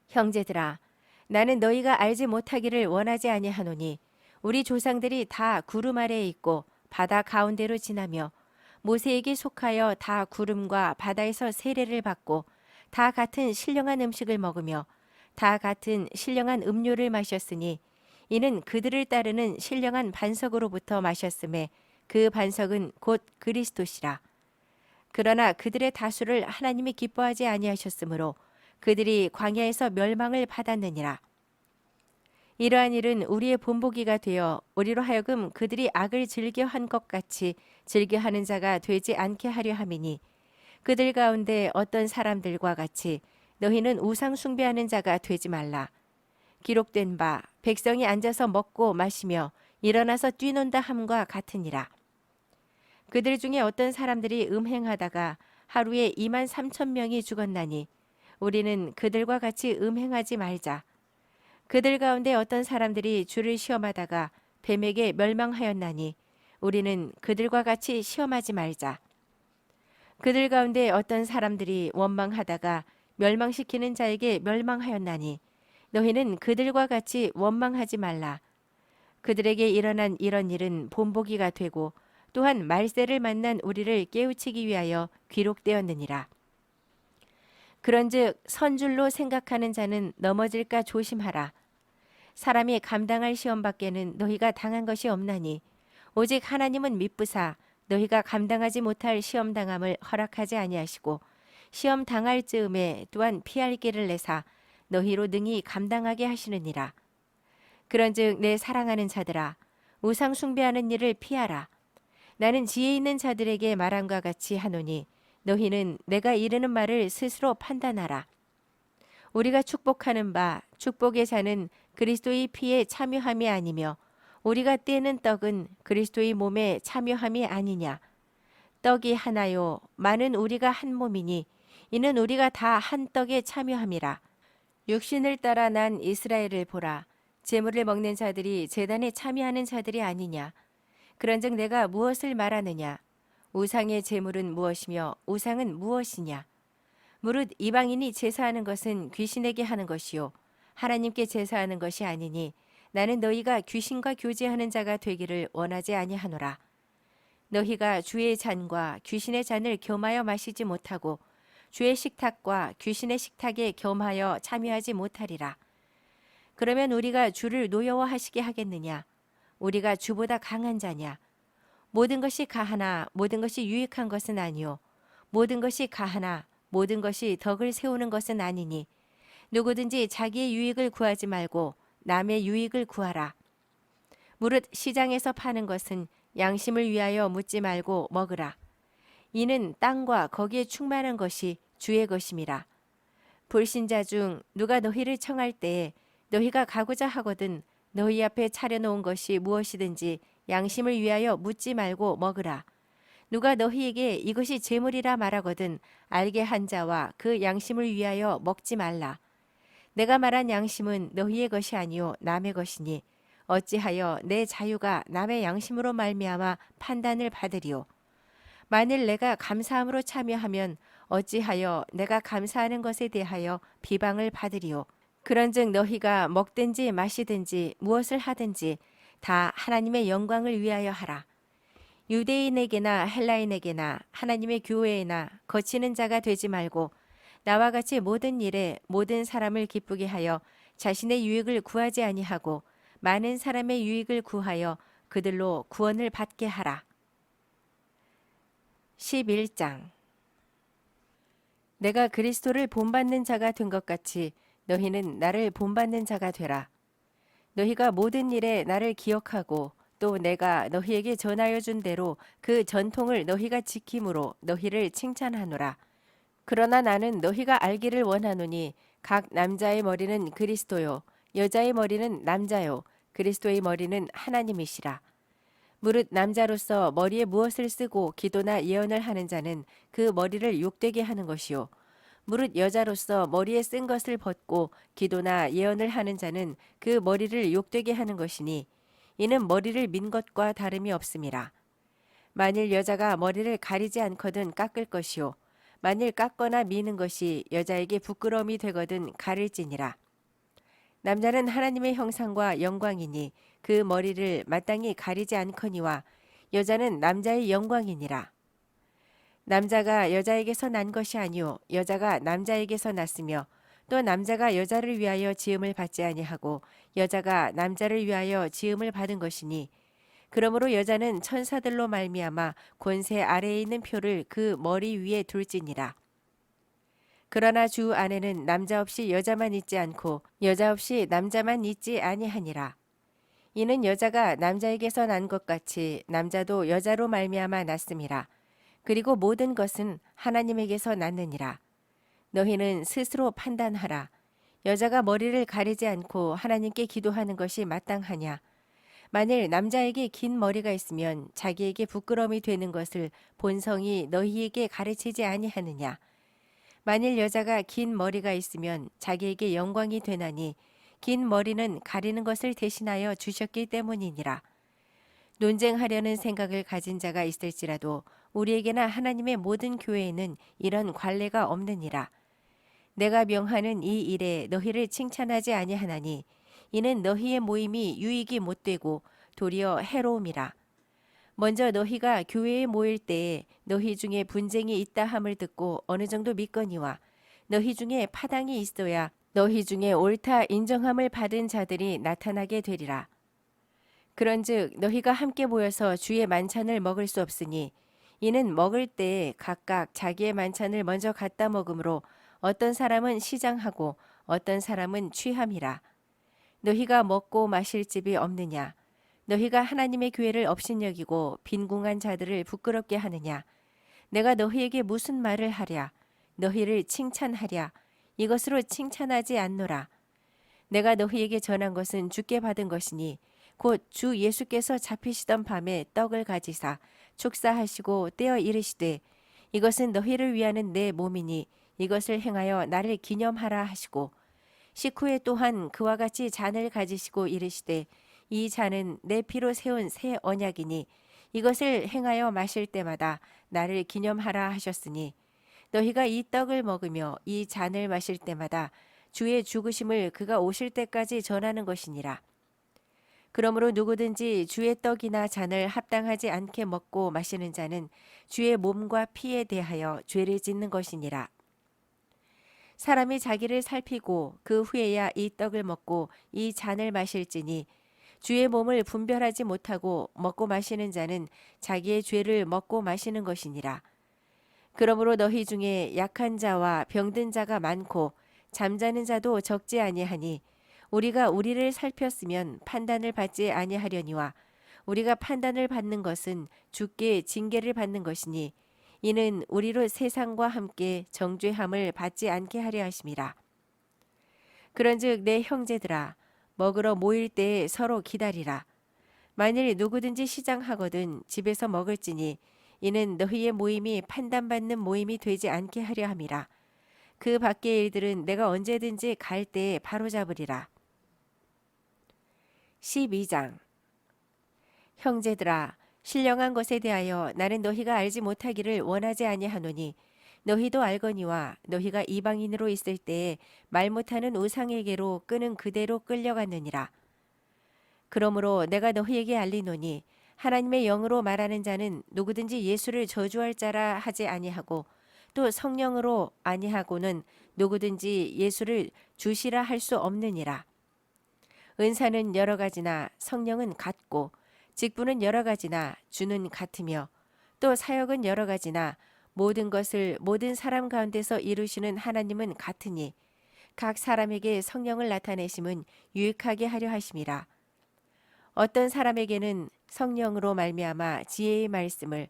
S1: 형제들아 나는 너희가 알지 못하기를 원하지 아니하노니 우리 조상들이 다 구름 아래에 있고 바다 가운데로 지나며 모세에게 속하여 다 구름과 바다에서 세례를 받고 다 같은 신령한 음식을 먹으며 다 같은 신령한 음료를 마셨으니 이는 그들을 따르는 신령한 반석으로부터 마셨음에 그 반석은 곧 그리스도시라. 그러나 그들의 다수를 하나님이 기뻐하지 아니하셨으므로 그들이 광야에서 멸망을 받았느니라. 이러한 일은 우리의 본보기가 되어 우리로 하여금 그들이 악을 즐겨한 것 같이 즐겨하는 자가 되지 않게 하려 함이니 그들 가운데 어떤 사람들과 같이 너희는 우상 숭배하는 자가 되지 말라. 기록된 바 백성이 앉아서 먹고 마시며 일어나서 뛰논다 함과 같으니라. 그들 중에 어떤 사람들이 음행하다가 하루에 23,000명이 죽었나니 우리는 그들과 같이 음행하지 말자. 그들 가운데 어떤 사람들이 주를 시험하다가 뱀에게 멸망하였나니 우리는 그들과 같이 시험하지 말자. 그들 가운데 어떤 사람들이 원망하다가 멸망시키는 자에게 멸망하였나니 너희는 그들과 같이 원망하지 말라. 그들에게 일어난 이런 일은 본보기가 되고 또한 말세를 만난 우리를 깨우치기 위하여 기록되었느니라. 그런즉 선줄로 생각하는 자는 넘어질까 조심하라. 사람이 감당할 시험 밖에는 너희가 당한 것이 없나니 오직 하나님은 미쁘사 너희가 감당하지 못할 시험 당함을 허락하지 아니하시고 시험 당할 즈음에 또한 피할 길을 내사 너희로 능히 감당하게 하시느니라. 그런즉 내 사랑하는 자들아 우상 숭배하는 일을 피하라. 나는 지혜 있는 자들에게 말함과 같이 하노니 너희는 내가 이르는 말을 스스로 판단하라. 우리가 축복하는 바 축복의 자는 그리스도의 피에 참여함이 아니며 우리가 떼는 떡은 그리스도의 몸에 참여함이 아니냐. 떡이 하나요 많은 우리가 한 몸이니 이는 우리가 다 한 떡에 참여함이라. 육신을 따라 난 이스라엘을 보라. 제물을 먹는 자들이 제단에 참여하는 자들이 아니냐. 그런즉 내가 무엇을 말하느냐. 우상의 제물은 무엇이며 우상은 무엇이냐. 무릇 이방인이 제사하는 것은 귀신에게 하는 것이요 하나님께 제사하는 것이 아니니 나는 너희가 귀신과 교제하는 자가 되기를 원하지 아니하노라. 너희가 주의 잔과 귀신의 잔을 겸하여 마시지 못하고 주의 식탁과 귀신의 식탁에 겸하여 참여하지 못하리라. 그러면 우리가 주를 노여워하시게 하겠느냐. 우리가 주보다 강한 자냐. 모든 것이 가하나 모든 것이 유익한 것은 아니요 모든 것이 가하나 모든 것이 덕을 세우는 것은 아니니 누구든지 자기의 유익을 구하지 말고 남의 유익을 구하라. 무릇 시장에서 파는 것은 양심을 위하여 묻지 말고 먹으라. 이는 땅과 거기에 충만한 것이 주의 것임이라. 불신자 중 누가 너희를 청할 때에 너희가 가고자 하거든 너희 앞에 차려놓은 것이 무엇이든지 양심을 위하여 묻지 말고 먹으라. 누가 너희에게 이것이 제물이라 말하거든 알게 한 자와 그 양심을 위하여 먹지 말라. 내가 말한 양심은 너희의 것이 아니요 남의 것이니 어찌하여 내 자유가 남의 양심으로 말미암아 판단을 받으리요. 만일 내가 감사함으로 참여하면 어찌하여 내가 감사하는 것에 대하여 비방을 받으리요. 그런즉 너희가 먹든지 마시든지 무엇을 하든지 다 하나님의 영광을 위하여 하라. 유대인에게나 헬라인에게나 하나님의 교회에나 거치는 자가 되지 말고 나와 같이 모든 일에 모든 사람을 기쁘게 하여 자신의 유익을 구하지 아니하고 많은 사람의 유익을 구하여 그들로 구원을 받게 하라. 11장. 내가 그리스도를 본받는 자가 된 것 같이 너희는 나를 본받는 자가 되라. 너희가 모든 일에 나를 기억하고 또 내가 너희에게 전하여 준 대로 그 전통을 너희가 지킴으로 너희를 칭찬하노라. 그러나 나는 너희가 알기를 원하노니 각 남자의 머리는 그리스도요 여자의 머리는 남자요 그리스도의 머리는 하나님이시라. 무릇 남자로서 머리에 무엇을 쓰고 기도나 예언을 하는 자는 그 머리를 욕되게 하는 것이요 무릇 여자로서 머리에 쓴 것을 벗고 기도나 예언을 하는 자는 그 머리를 욕되게 하는 것이니 이는 머리를 민 것과 다름이 없음이라. 만일 여자가 머리를 가리지 않거든 깎을 것이요 만일 깎거나 미는 것이 여자에게 부끄러움이 되거든 가릴지니라. 남자는 하나님의 형상과 영광이니 그 머리를 마땅히 가리지 않거니와 여자는 남자의 영광이니라. 남자가 여자에게서 난 것이 아니요 여자가 남자에게서 났으며 또 남자가 여자를 위하여 지음을 받지 아니하고 여자가 남자를 위하여 지음을 받은 것이니 그러므로 여자는 천사들로 말미암아 권세 아래에 있는 표를 그 머리 위에 둘지니라. 그러나 주 안에는 남자 없이 여자만 있지 않고 여자 없이 남자만 있지 아니하니라. 이는 여자가 남자에게서 난 것 같이 남자도 여자로 말미암아 났음이라. 그리고 모든 것은 하나님에게서 났느니라. 너희는 스스로 판단하라. 여자가 머리를 가리지 않고 하나님께 기도하는 것이 마땅하냐? 만일 남자에게 긴 머리가 있으면 자기에게 부끄러움이 되는 것을 본성이 너희에게 가르치지 아니하느냐? 만일 여자가 긴 머리가 있으면 자기에게 영광이 되나니 긴 머리는 가리는 것을 대신하여 주셨기 때문이니라. 논쟁하려는 생각을 가진 자가 있을지라도 우리에게나 하나님의 모든 교회에는 이런 관례가 없느니라. 내가 명하는 이 일에 너희를 칭찬하지 아니하나니 이는 너희의 모임이 유익이 못되고 도리어 해로움이라. 먼저 너희가 교회에 모일 때에 너희 중에 분쟁이 있다 함을 듣고 어느 정도 믿거니와 너희 중에 파당이 있어야 너희 중에 옳다 인정함을 받은 자들이 나타나게 되리라. 그런즉 너희가 함께 모여서 주의 만찬을 먹을 수 없으니 이는 먹을 때에 각각 자기의 만찬을 먼저 갖다 먹으므로 어떤 사람은 시장하고 어떤 사람은 취함이라. 너희가 먹고 마실 집이 없느냐? 너희가 하나님의 교회를 업신여기고 빈궁한 자들을 부끄럽게 하느냐? 내가 너희에게 무슨 말을 하랴? 너희를 칭찬하랴? 이것으로 칭찬하지 않노라. 내가 너희에게 전한 것은 주께 받은 것이니 곧 주 예수께서 잡히시던 밤에 떡을 가지사 축사하시고 떼어 이르시되 이것은 너희를 위하는 내 몸이니 이것을 행하여 나를 기념하라 하시고 식후에 또한 그와 같이 잔을 가지시고 이르시되 이 잔은 내 피로 세운 새 언약이니 이것을 행하여 마실 때마다 나를 기념하라 하셨으니 너희가 이 떡을 먹으며 이 잔을 마실 때마다 주의 죽으심을 그가 오실 때까지 전하는 것이니라. 그러므로 누구든지 주의 떡이나 잔을 합당하지 않게 먹고 마시는 자는 주의 몸과 피에 대하여 죄를 짓는 것이니라. 사람이 자기를 살피고 그 후에야 이 떡을 먹고 이 잔을 마실지니 주의 몸을 분별하지 못하고 먹고 마시는 자는 자기의 죄를 먹고 마시는 것이니라. 그러므로 너희 중에 약한 자와 병든 자가 많고 잠자는 자도 적지 아니하니 우리가 우리를 살폈으면 판단을 받지 아니하려니와 우리가 판단을 받는 것은 주께 징계를 받는 것이니 이는 우리로 세상과 함께 정죄함을 받지 않게 하려 하심이라. 그런즉 내 형제들아 먹으러 모일 때에 서로 기다리라. 만일 누구든지 시장하거든 집에서 먹을지니 이는 너희의 모임이 판단받는 모임이 되지 않게 하려 함이라. 그 밖의 일들은 내가 언제든지 갈 때에 바로잡으리라. 12장. 형제들아 신령한 것에 대하여 나는 너희가 알지 못하기를 원하지 아니하노니 너희도 알거니와 너희가 이방인으로 있을 때에 말 못하는 우상에게로 끄는 그대로 끌려갔느니라. 그러므로 내가 너희에게 알리노니 하나님의 영으로 말하는 자는 누구든지 예수를 저주할 자라 하지 아니하고 또 성령으로 아니하고는 누구든지 예수를 주시라 할 수 없느니라. 은사는 여러 가지나 성령은 같고 직분은 여러 가지나 주는 같으며 또 사역은 여러 가지나 모든 것을 모든 사람 가운데서 이루시는 하나님은 같으니 각 사람에게 성령을 나타내심은 유익하게 하려 하심이라. 어떤 사람에게는 성령으로 말미암아 지혜의 말씀을,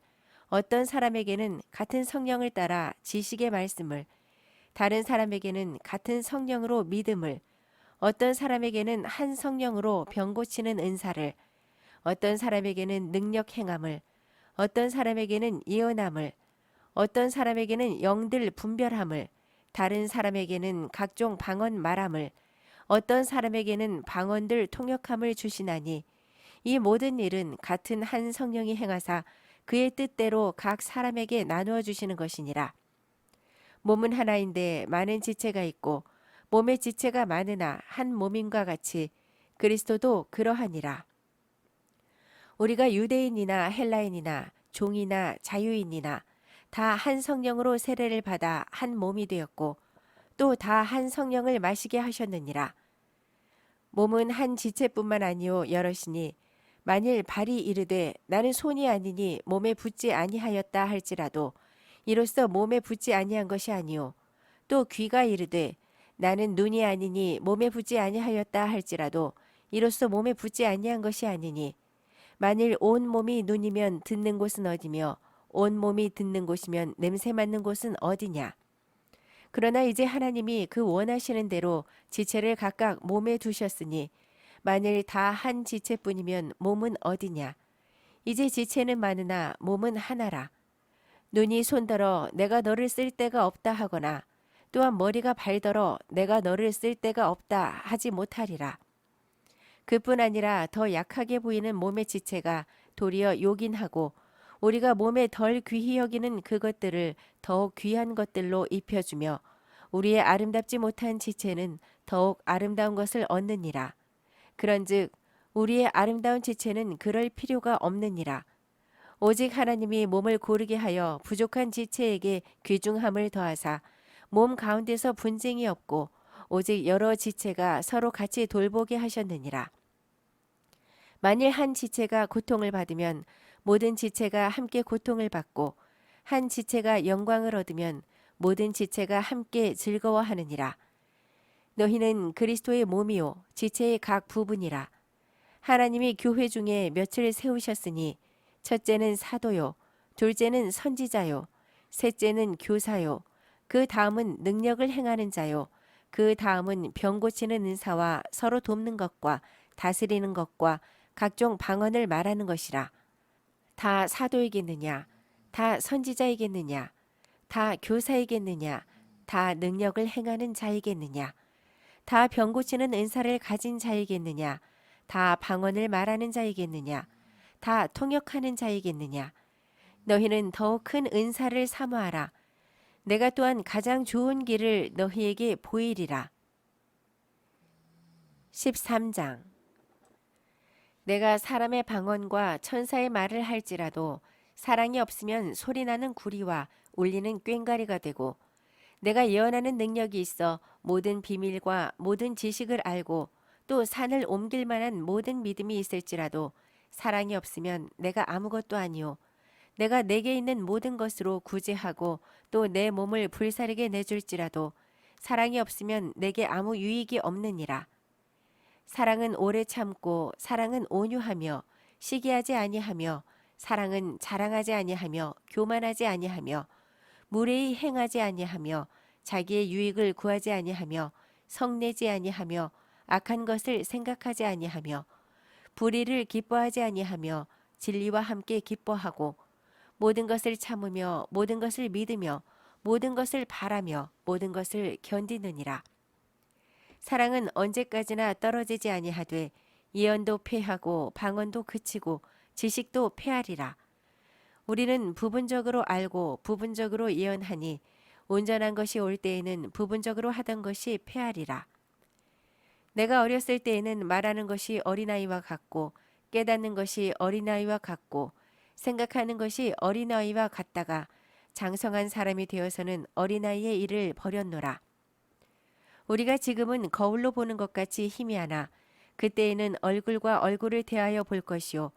S1: 어떤 사람에게는 같은 성령을 따라 지식의 말씀을, 다른 사람에게는 같은 성령으로 믿음을, 어떤 사람에게는 한 성령으로 병 고치는 은사를, 어떤 사람에게는 능력 행함을, 어떤 사람에게는 예언함을, 어떤 사람에게는 영들 분별함을, 다른 사람에게는 각종 방언 말함을, 어떤 사람에게는 방언들 통역함을 주시나니 이 모든 일은 같은 한 성령이 행하사 그의 뜻대로 각 사람에게 나누어 주시는 것이니라. 몸은 하나인데 많은 지체가 있고 몸의 지체가 많으나 한 몸임과 같이 그리스도도 그러하니라. 우리가 유대인이나 헬라인이나 종이나 자유인이나 다 한 성령으로 세례를 받아 한 몸이 되었고 또 다 한 성령을 마시게 하셨느니라. 몸은 한 지체뿐만 아니요 여럿이니 만일 발이 이르되 나는 손이 아니니 몸에 붙지 아니하였다 할지라도 이로써 몸에 붙지 아니한 것이 아니요 또 귀가 이르되 나는 눈이 아니니 몸에 붙지 아니하였다 할지라도 이로써 몸에 붙지 아니한 것이 아니니 만일 온 몸이 눈이면 듣는 곳은 어디며 온 몸이 듣는 곳이면 냄새 맡는 곳은 어디냐. 그러나 이제 하나님이 그 원하시는 대로 지체를 각각 몸에 두셨으니 만일 다 한 지체뿐이면 몸은 어디냐. 이제 지체는 많으나 몸은 하나라. 눈이 손더러 내가 너를 쓸 데가 없다 하거나 또한 머리가 발더러 내가 너를 쓸 데가 없다 하지 못하리라. 그뿐 아니라 더 약하게 보이는 몸의 지체가 도리어 요긴하고 우리가 몸에 덜 귀히 여기는 그것들을 더욱 귀한 것들로 입혀주며 우리의 아름답지 못한 지체는 더욱 아름다운 것을 얻느니라. 그런즉 우리의 아름다운 지체는 그럴 필요가 없느니라. 오직 하나님이 몸을 고르게 하여 부족한 지체에게 귀중함을 더하사 몸 가운데서 분쟁이 없고 오직 여러 지체가 서로 같이 돌보게 하셨느니라. 만일 한 지체가 고통을 받으면 모든 지체가 함께 고통을 받고 한 지체가 영광을 얻으면 모든 지체가 함께 즐거워하느니라. 너희는 그리스도의 몸이요 지체의 각 부분이라. 하나님이 교회 중에 몇을 세우셨으니 첫째는 사도요 둘째는 선지자요 셋째는 교사요 그 다음은 능력을 행하는 자요 그 다음은 병 고치는 은사와 서로 돕는 것과 다스리는 것과 각종 방언을 말하는 것이라. 다 사도이겠느냐? 다 선지자이겠느냐? 다 교사이겠느냐? 다 능력을 행하는 자이겠느냐? 다 병 고치는 은사를 가진 자이겠느냐? 다 방언을 말하는 자이겠느냐? 다 통역하는 자이겠느냐? 너희는 더욱 큰 은사를 사모하라. 내가 또한 가장 좋은 길을 너희에게 보이리라. 13장 내가 사람의 방언과 천사의 말을 할지라도 사랑이 없으면 소리나는 구리와 울리는 꽹과리가 되고 내가 예언하는 능력이 있어 모든 비밀과 모든 지식을 알고 또 산을 옮길 만한 모든 믿음이 있을지라도 사랑이 없으면 내가 아무것도 아니요 내가 내게 있는 모든 것으로 구제하고 또 내 몸을 불사르게 내줄지라도 사랑이 없으면 내게 아무 유익이 없느니라. 사랑은 오래 참고 사랑은 온유하며 시기하지 아니하며 사랑은 자랑하지 아니하며 교만하지 아니하며 무례히 행하지 아니하며 자기의 유익을 구하지 아니하며 성내지 아니하며 악한 것을 생각하지 아니하며 불의를 기뻐하지 아니하며 진리와 함께 기뻐하고 모든 것을 참으며 모든 것을 믿으며 모든 것을 바라며 모든 것을 견디느니라. 사랑은 언제까지나 떨어지지 아니하되 예언도 패하고 방언도 그치고 지식도 패하리라. 우리는 부분적으로 알고 부분적으로 예언하니 온전한 것이 올 때에는 부분적으로 하던 것이 패하리라. 내가 어렸을 때에는 말하는 것이 어린아이와 같고 깨닫는 것이 어린아이와 같고 생각하는 것이 어린아이와 같다가 장성한 사람이 되어서는 어린아이의 일을 버렸노라. 우리가 지금은 거울로 보는 것 같이 희미하나 그때에는 얼굴과 얼굴을 대하여 볼 것이요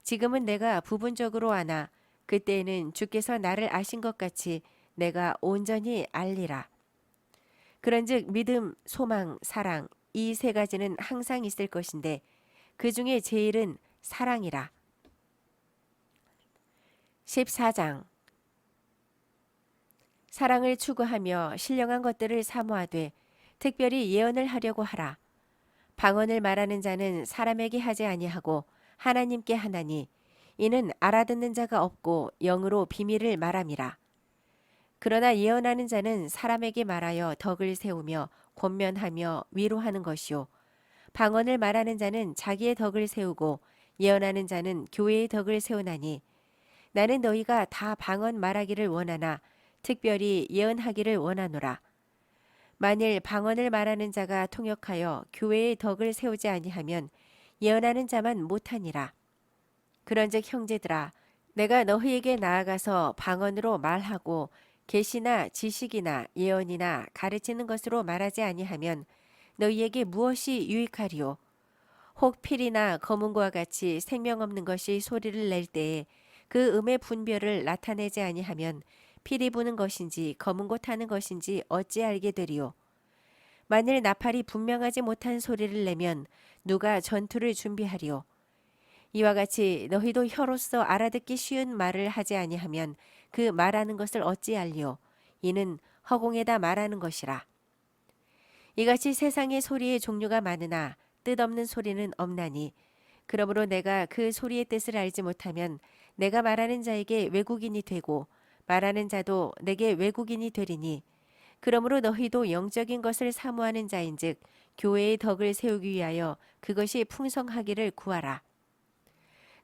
S1: 지금은 내가 부분적으로 아나 그때에는 주께서 나를 아신 것 같이 내가 온전히 알리라. 그런즉 믿음, 소망, 사랑 이 세 가지는 항상 있을 것인데 그 중에 제일은 사랑이라. 14장 사랑을 추구하며 신령한 것들을 사모하되 특별히 예언을 하려고 하라. 방언을 말하는 자는 사람에게 하지 아니하고 하나님께 하나니 이는 알아듣는 자가 없고 영으로 비밀을 말함이라. 그러나 예언하는 자는 사람에게 말하여 덕을 세우며 권면하며 위로하는 것이요 방언을 말하는 자는 자기의 덕을 세우고 예언하는 자는 교회의 덕을 세우나니 나는 너희가 다 방언 말하기를 원하나 특별히 예언하기를 원하노라. 만일 방언을 말하는 자가 통역하여 교회의 덕을 세우지 아니하면 예언하는 자만 못하니라. 그런즉 형제들아 내가 너희에게 나아가서 방언으로 말하고 계시나 지식이나 예언이나 가르치는 것으로 말하지 아니하면 너희에게 무엇이 유익하리요? 혹 필이나 검은고와 같이 생명 없는 것이 소리를 낼 때에 그 음의 분별을 나타내지 아니하면 필이 부는 것인지 검은고 타는 것인지 어찌 알게 되리요? 만일 나팔이 분명하지 못한 소리를 내면 누가 전투를 준비하리요? 이와 같이 너희도 혀로서 알아듣기 쉬운 말을 하지 아니하면 그 말하는 것을 어찌 알리요? 이는 허공에다 말하는 것이라. 이같이 세상의 소리의 종류가 많으나 뜻없는 소리는 없나니 그러므로 내가 그 소리의 뜻을 알지 못하면 내가 말하는 자에게 외국인이 되고 말하는 자도 내게 외국인이 되리니 그러므로 너희도 영적인 것을 사모하는 자인즉 교회의 덕을 세우기 위하여 그것이 풍성하기를 구하라.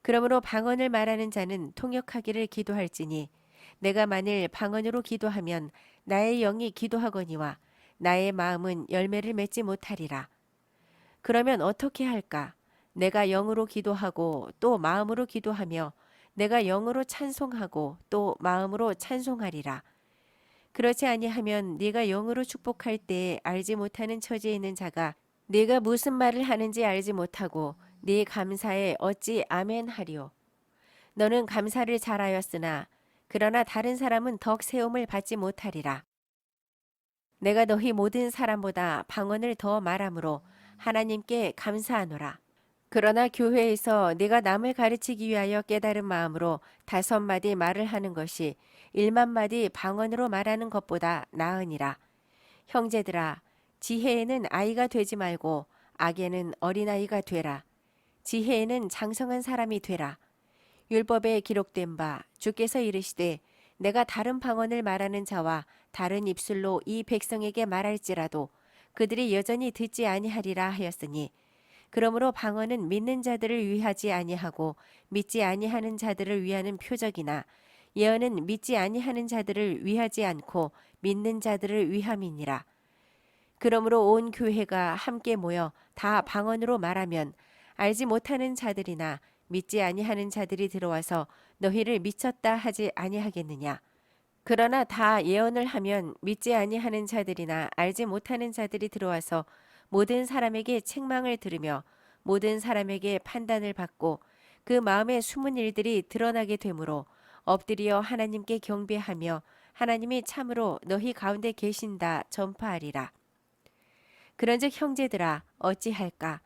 S1: 그러므로 방언을 말하는 자는 통역하기를 기도할지니 내가 만일 방언으로 기도하면 나의 영이 기도하거니와 나의 마음은 열매를 맺지 못하리라. 그러면 어떻게 할까? 내가 영으로 기도하고 또 마음으로 기도하며 내가 영으로 찬송하고 또 마음으로 찬송하리라. 그렇지 아니하면 네가 영으로 축복할 때에 알지 못하는 처지에 있는 자가 네가 무슨 말을 하는지 알지 못하고 네 감사에 어찌 아멘 하리요. 너는 감사를 잘하였으나 그러나 다른 사람은 덕 세움을 받지 못하리라. 내가 너희 모든 사람보다 방언을 더 말함으로 하나님께 감사하노라. 그러나 교회에서 네가 남을 가르치기 위하여 깨달은 마음으로 5마디 말을 하는 것이 1만마디 방언으로 말하는 것보다 나으니라. 형제들아, 지혜에는 아이가 되지 말고 악에는 어린아이가 되라. 지혜에는 장성한 사람이 되라. 율법에 기록된 바 주께서 이르시되 내가 다른 방언을 말하는 자와 다른 입술로 이 백성에게 말할지라도 그들이 여전히 듣지 아니하리라 하였으니 그러므로 방언은 믿는 자들을 위하지 아니하고 믿지 아니하는 자들을 위하는 표적이나 예언은 믿지 아니하는 자들을 위하지 않고 믿는 자들을 위함이니라. 그러므로 온 교회가 함께 모여 다 방언으로 말하면 알지 못하는 자들이나 믿지 아니하는 자들이 들어와서 너희를 미쳤다 하지 아니하겠느냐. 그러나 다 예언을 하면 믿지 아니하는 자들이나 알지 못하는 자들이 들어와서 모든 사람에게 책망을 들으며 모든 사람에게 판단을 받고 그 마음의 숨은 일들이 드러나게 되므로 엎드려 하나님께 경배하며 하나님이 참으로 너희 가운데 계신다 전파하리라. 그런즉 형제들아 어찌할까?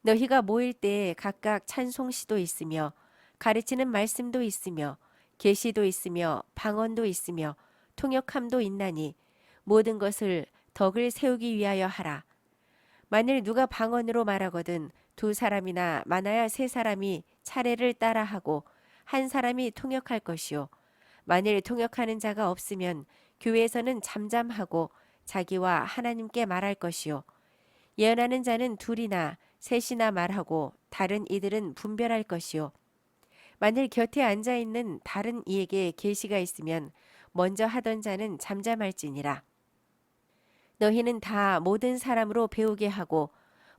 S1: 너희가 모일 때에 각각 찬송시도 있으며 가르치는 말씀도 있으며 계시도 있으며 방언도 있으며 통역함도 있나니 모든 것을 덕을 세우기 위하여 하라. 만일 누가 방언으로 말하거든 2사람이나 많아야 3사람이 차례를 따라하고 한 사람이 통역할 것이요. 만일 통역하는 자가 없으면 교회에서는 잠잠하고 자기와 하나님께 말할 것이요. 예언하는 자는 2이나 3이나 말하고 다른 이들은 분별할 것이요. 만일 곁에 앉아 있는 다른 이에게 계시가 있으면 먼저 하던 자는 잠잠할지니라. 너희는 다 모든 사람으로 배우게 하고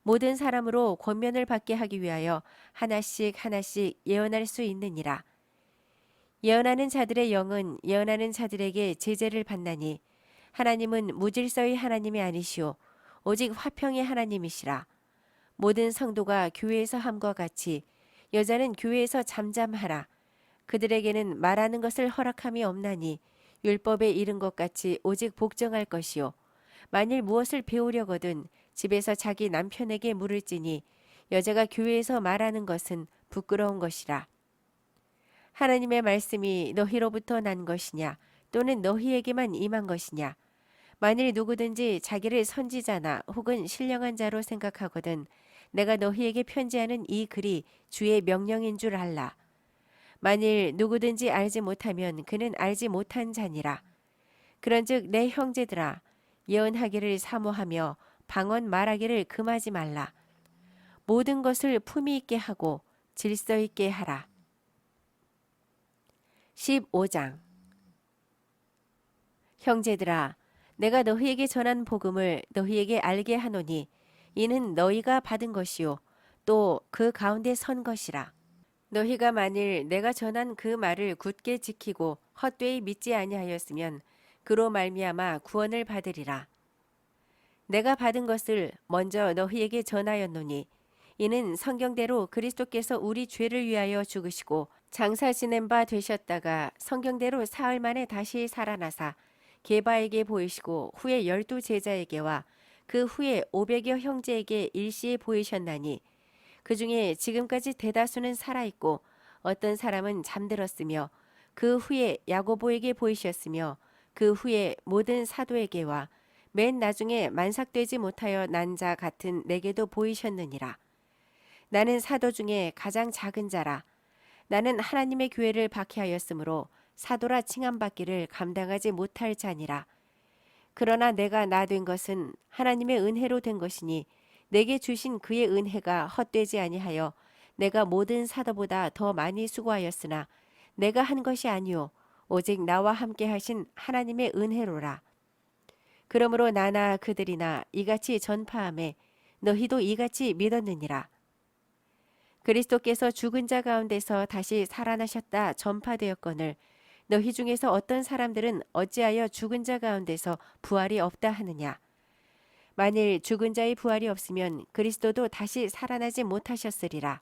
S1: 모든 사람으로 권면을 받게 하기 위하여 하나씩 하나씩 예언할 수 있느니라. 예언하는 자들의 영은 예언하는 자들에게 제재를 받나니 하나님은 무질서의 하나님이 아니시오 오직 화평의 하나님이시라. 모든 성도가 교회에서 함과 같이 여자는 교회에서 잠잠하라. 그들에게는 말하는 것을 허락함이 없나니 율법에 이른 것 같이 오직 복종할 것이요. 만일 무엇을 배우려거든 집에서 자기 남편에게 물을지니 여자가 교회에서 말하는 것은 부끄러운 것이라. 하나님의 말씀이 너희로부터 난 것이냐 또는 너희에게만 임한 것이냐. 만일 누구든지 자기를 선지자나 혹은 신령한 자로 생각하거든 내가 너희에게 편지하는 이 글이 주의 명령인 줄 알라. 만일 누구든지 알지 못하면 그는 알지 못한 자니라. 그런즉 내 형제들아 예언하기를 사모하며 방언 말하기를 금하지 말라. 모든 것을 품위 있게 하고 질서 있게 하라. 15장 형제들아 내가 너희에게 전한 복음을 너희에게 알게 하노니 이는 너희가 받은 것이요 또 그 가운데 선 것이라. 너희가 만일 내가 전한 그 말을 굳게 지키고 헛되이 믿지 아니하였으면 그로 말미암아 구원을 받으리라. 내가 받은 것을 먼저 너희에게 전하였노니 이는 성경대로 그리스도께서 우리 죄를 위하여 죽으시고 장사 지낸 바 되셨다가 성경대로 사흘 만에 다시 살아나사 게바에게 보이시고 후에 12 제자에게와 그 후에 500여 형제에게 일시에 보이셨나니 그 중에 지금까지 대다수는 살아있고 어떤 사람은 잠들었으며 그 후에 야고보에게 보이셨으며 그 후에 모든 사도에게와 맨 나중에 만삭되지 못하여 난 자 같은 내게도 보이셨느니라. 나는 사도 중에 가장 작은 자라. 나는 하나님의 교회를 박해하였으므로 사도라 칭함받기를 감당하지 못할 자니라. 그러나 내가 나 된 것은 하나님의 은혜로 된 것이니 내게 주신 그의 은혜가 헛되지 아니하여 내가 모든 사도보다 더 많이 수고하였으나 내가 한 것이 아니요 오직 나와 함께 하신 하나님의 은혜로라. 그러므로 나나 그들이나 이같이 전파하매 너희도 이같이 믿었느니라. 그리스도께서 죽은 자 가운데서 다시 살아나셨다 전파되었거늘 너희 중에서 어떤 사람들은 어찌하여 죽은 자 가운데서 부활이 없다 하느냐. 만일 죽은 자의 부활이 없으면 그리스도도 다시 살아나지 못하셨으리라.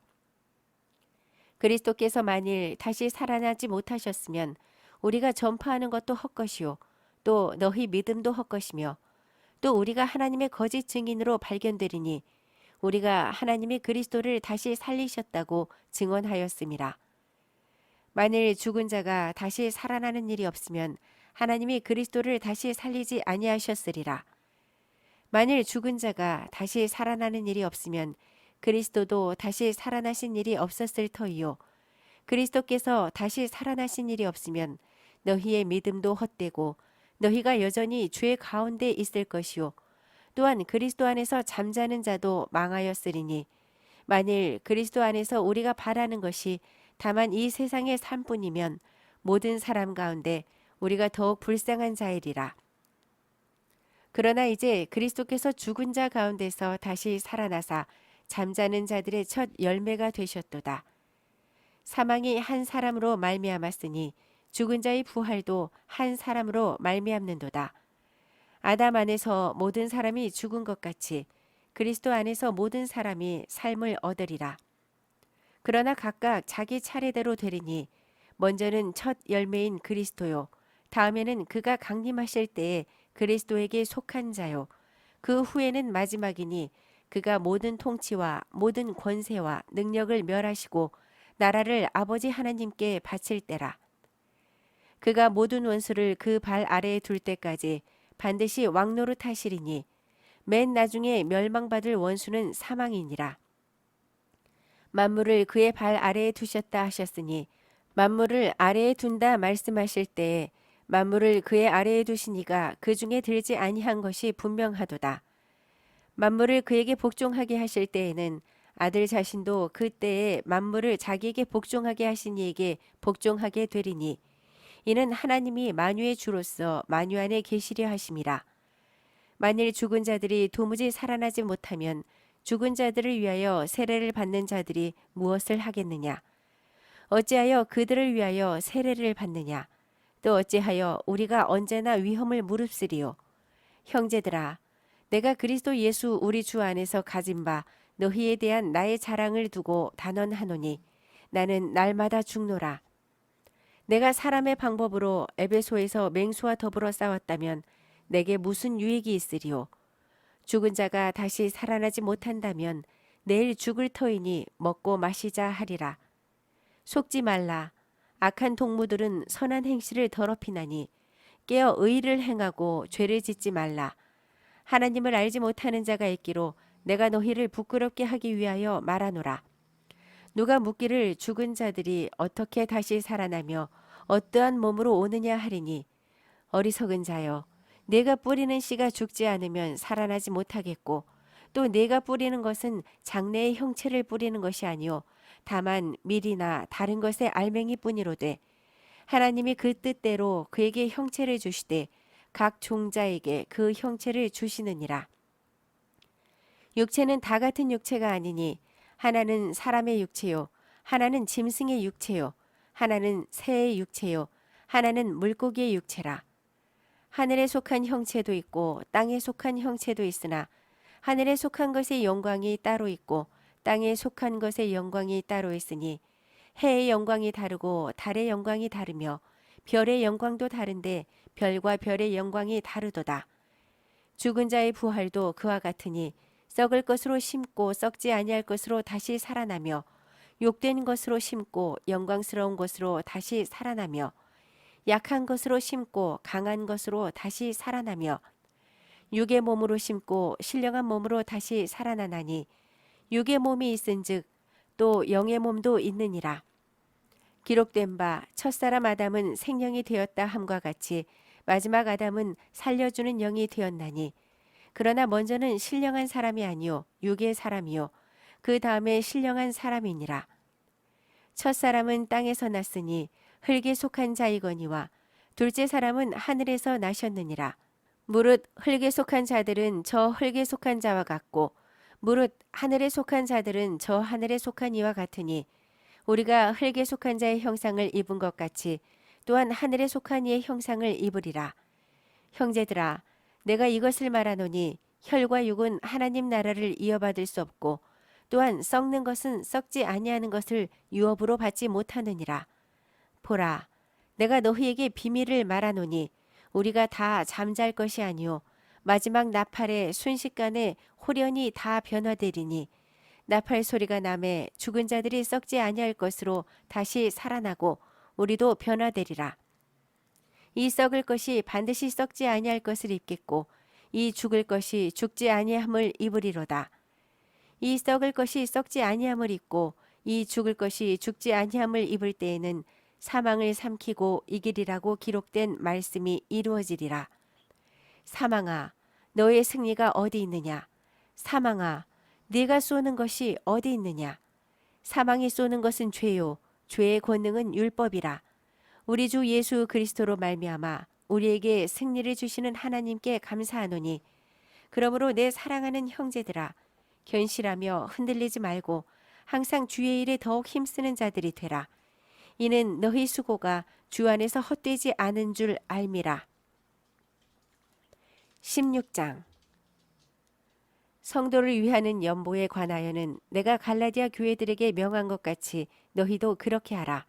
S1: 그리스도께서 만일 다시 살아나지 못하셨으면 우리가 전파하는 것도 헛것이요 또 너희 믿음도 헛것이며 또 우리가 하나님의 거짓 증인으로 발견되리니 우리가 하나님이 그리스도를 다시 살리셨다고 증언하였음이라. 만일 죽은 자가 다시 살아나는 일이 없으면 하나님이 그리스도를 다시 살리지 아니하셨으리라. 만일 죽은 자가 다시 살아나는 일이 없으면 그리스도도 다시 살아나신 일이 없었을 터이요. 그리스도께서 다시 살아나신 일이 없으면 너희의 믿음도 헛되고 너희가 여전히 죄 가운데 있을 것이요. 또한 그리스도 안에서 잠자는 자도 망하였으리니 만일 그리스도 안에서 우리가 바라는 것이 다만 이 세상의 삶뿐이면 모든 사람 가운데 우리가 더욱 불쌍한 자이리라. 그러나 이제 그리스도께서 죽은 자 가운데서 다시 살아나사 잠자는 자들의 첫 열매가 되셨도다. 사망이 한 사람으로 말미암았으니 죽은 자의 부활도 한 사람으로 말미암는도다. 아담 안에서 모든 사람이 죽은 것 같이 그리스도 안에서 모든 사람이 삶을 얻으리라. 그러나 각각 자기 차례대로 되리니 먼저는 첫 열매인 그리스도요. 다음에는 그가 강림하실 때에 그리스도에게 속한 자요. 그 후에는 마지막이니 그가 모든 통치와 모든 권세와 능력을 멸하시고 나라를 아버지 하나님께 바칠 때라. 그가 모든 원수를 그 발 아래에 둘 때까지 반드시 왕노릇 하시리니 맨 나중에 멸망받을 원수는 사망이니라. 만물을 그의 발 아래에 두셨다 하셨으니 만물을 아래에 둔다 말씀하실 때에 만물을 그의 아래에 두시니가 그 중에 들지 아니한 것이 분명하도다. 만물을 그에게 복종하게 하실 때에는 아들 자신도 그 때에 만물을 자기에게 복종하게 하신 이에게 복종하게 되리니 이는 하나님이 만유의 주로서 만유 안에 계시려 하심이라. 만일 죽은 자들이 도무지 살아나지 못하면 죽은 자들을 위하여 세례를 받는 자들이 무엇을 하겠느냐? 어찌하여 그들을 위하여 세례를 받느냐? 또 어찌하여 우리가 언제나 위험을 무릅쓰리요? 형제들아, 내가 그리스도 예수 우리 주 안에서 가진 바 너희에 대한 나의 자랑을 두고 단언하노니 나는 날마다 죽노라. 내가 사람의 방법으로 에베소에서 맹수와 더불어 싸웠다면 내게 무슨 유익이 있으리요? 죽은 자가 다시 살아나지 못한다면 내일 죽을 터이니 먹고 마시자 하리라. 속지 말라. 악한 동무들은 선한 행실을 더럽히나니 깨어 의를 행하고 죄를 짓지 말라. 하나님을 알지 못하는 자가 있기로 내가 너희를 부끄럽게 하기 위하여 말하노라. 누가 묻기를 죽은 자들이 어떻게 다시 살아나며 어떠한 몸으로 오느냐 하리니 어리석은 자여 내가 뿌리는 씨가 죽지 않으면 살아나지 못하겠고 또 내가 뿌리는 것은 장래의 형체를 뿌리는 것이 아니요 다만 밀이나 다른 것의 알맹이뿐이로되 하나님이 그 뜻대로 그에게 형체를 주시되 각 종자에게 그 형체를 주시느니라. 육체는 다 같은 육체가 아니니 하나는 사람의 육체요 하나는 짐승의 육체요 하나는 새의 육체요 하나는 물고기의 육체라. 하늘에 속한 형체도 있고 땅에 속한 형체도 있으나 하늘에 속한 것의 영광이 따로 있고 땅에 속한 것의 영광이 따로 있으니 해의 영광이 다르고 달의 영광이 다르며 별의 영광도 다른데 별과 별의 영광이 다르도다. 죽은 자의 부활도 그와 같으니 썩을 것으로 심고 썩지 아니할 것으로 다시 살아나며 욕된 것으로 심고 영광스러운 것으로 다시 살아나며 약한 것으로 심고 강한 것으로 다시 살아나며 육의 몸으로 심고 신령한 몸으로 다시 살아나나니 육의 몸이 있은즉 또 영의 몸도 있느니라. 기록된 바 첫사람 아담은 생명이 되었다 함과 같이 마지막 아담은 살려주는 영이 되었나니 그러나 먼저는 신령한 사람이 아니요 육의 사람이요 그 다음에 신령한 사람이니라. 첫사람은 땅에서 났으니 흙에 속한 자이거니와 둘째 사람은 하늘에서 나셨느니라. 무릇 흙에 속한 자들은 저 흙에 속한 자와 같고 무릇 하늘에 속한 자들은 저 하늘에 속한 이와 같으니 우리가 흙에 속한 자의 형상을 입은 것 같이 또한 하늘에 속한 이의 형상을 입으리라. 형제들아, 내가 이것을 말하노니 혈과 육은 하나님 나라를 이어받을 수 없고 또한 썩는 것은 썩지 아니하는 것을 유업으로 받지 못하느니라. 보라, 내가 너희에게 비밀을 말하노니 우리가 다 잠잘 것이 아니요 마지막 나팔에 순식간에 홀연히 다 변화되리니 나팔 소리가 나매 죽은 자들이 썩지 아니할 것으로 다시 살아나고 우리도 변화되리라. 이 썩을 것이 반드시 썩지 아니할 것을 입겠고 이 죽을 것이 죽지 아니함을 입으리로다. 이 썩을 것이 썩지 아니함을 입고 이 죽을 것이 죽지 아니함을 입을 때에는 사망을 삼키고 이기리라고 기록된 말씀이 이루어지리라. 사망아, 너의 승리가 어디 있느냐? 사망아, 네가 쏘는 것이 어디 있느냐? 사망이 쏘는 것은 죄요, 죄의 권능은 율법이라. 우리 주 예수 그리스도로 말미암아 우리에게 승리를 주시는 하나님께 감사하노니 그러므로 내 사랑하는 형제들아 견실하며 흔들리지 말고 항상 주의 일에 더욱 힘쓰는 자들이 되라. 이는 너희 수고가 주 안에서 헛되지 않은 줄 알미라. 16장 성도를 위하는 연보에 관하여는 내가 갈라디아 교회들에게 명한 것 같이 너희도 그렇게 하라.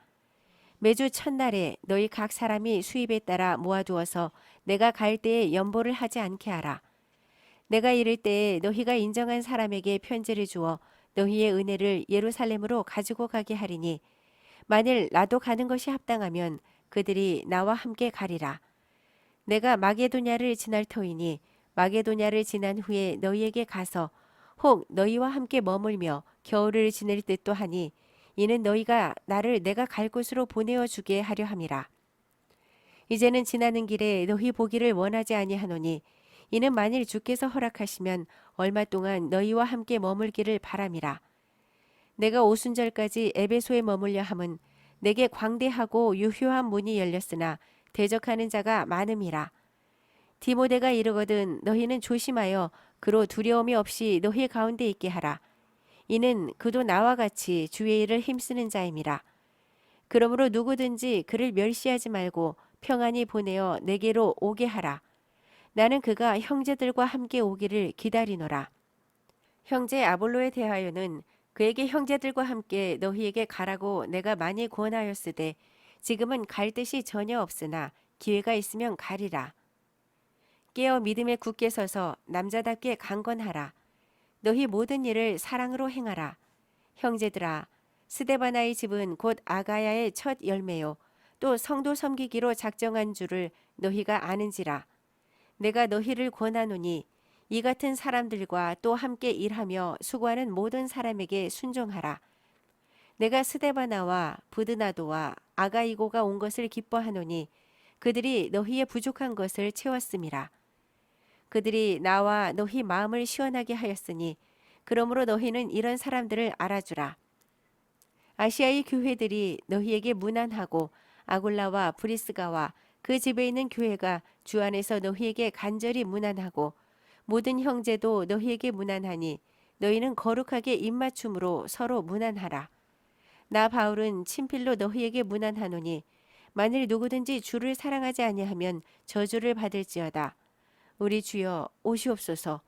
S1: 매주 첫날에 너희 각 사람이 수입에 따라 모아두어서 내가 갈 때에 연보를 하지 않게 하라. 내가 이를 때에 너희가 인정한 사람에게 편지를 주어 너희의 은혜를 예루살렘으로 가지고 가게 하리니 만일 나도 가는 것이 합당하면 그들이 나와 함께 가리라. 내가 마게도냐를 지날 터이니 마게도냐를 지난 후에 너희에게 가서 혹 너희와 함께 머물며 겨울을 지낼 듯도 하니 이는 너희가 나를 내가 갈 곳으로 보내어 주게 하려 함이라. 이제는 지나는 길에 너희 보기를 원하지 아니하노니 이는 만일 주께서 허락하시면 얼마 동안 너희와 함께 머물기를 바람이라. 내가 오순절까지 에베소에 머물려 함은 내게 광대하고 유효한 문이 열렸으나 대적하는 자가 많음이라. 디모데가 이르거든 너희는 조심하여 그로 두려움이 없이 너희 가운데 있게 하라. 이는 그도 나와 같이 주의 일을 힘쓰는 자임이라. 그러므로 누구든지 그를 멸시하지 말고 평안히 보내어 내게로 오게 하라. 나는 그가 형제들과 함께 오기를 기다리노라. 형제 아볼로에 대하여는 그에게 형제들과 함께 너희에게 가라고 내가 많이 권하였으되 지금은 갈 뜻이 전혀 없으나 기회가 있으면 가리라. 깨어 믿음에 굳게 서서 남자답게 강건하라. 너희 모든 일을 사랑으로 행하라. 형제들아, 스데바나의 집은 곧 아가야의 첫 열매요. 또 성도 섬기기로 작정한 줄을 너희가 아는지라. 내가 너희를 권하노니 이 같은 사람들과 또 함께 일하며 수고하는 모든 사람에게 순종하라. 내가 스데바나와 부드나도와 아가이고가 온 것을 기뻐하노니 그들이 너희의 부족한 것을 채웠음이라. 그들이 나와 너희 마음을 시원하게 하였으니 그러므로 너희는 이런 사람들을 알아주라. 아시아의 교회들이 너희에게 문안하고 아굴라와 브리스가와 그 집에 있는 교회가 주 안에서 너희에게 간절히 문안하고 모든 형제도 너희에게 문안하니 너희는 거룩하게 입맞춤으로 서로 문안하라. 나 바울은 친필로 너희에게 문안하노니 만일 누구든지 주를 사랑하지 아니하면 저주를 받을지어다. 우리 주여 오시옵소서.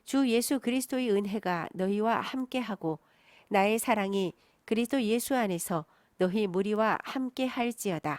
S1: 주 예수 그리스도의 은혜가 너희와 함께하고 나의 사랑이 그리스도 예수 안에서 너희 무리와 함께 할지어다.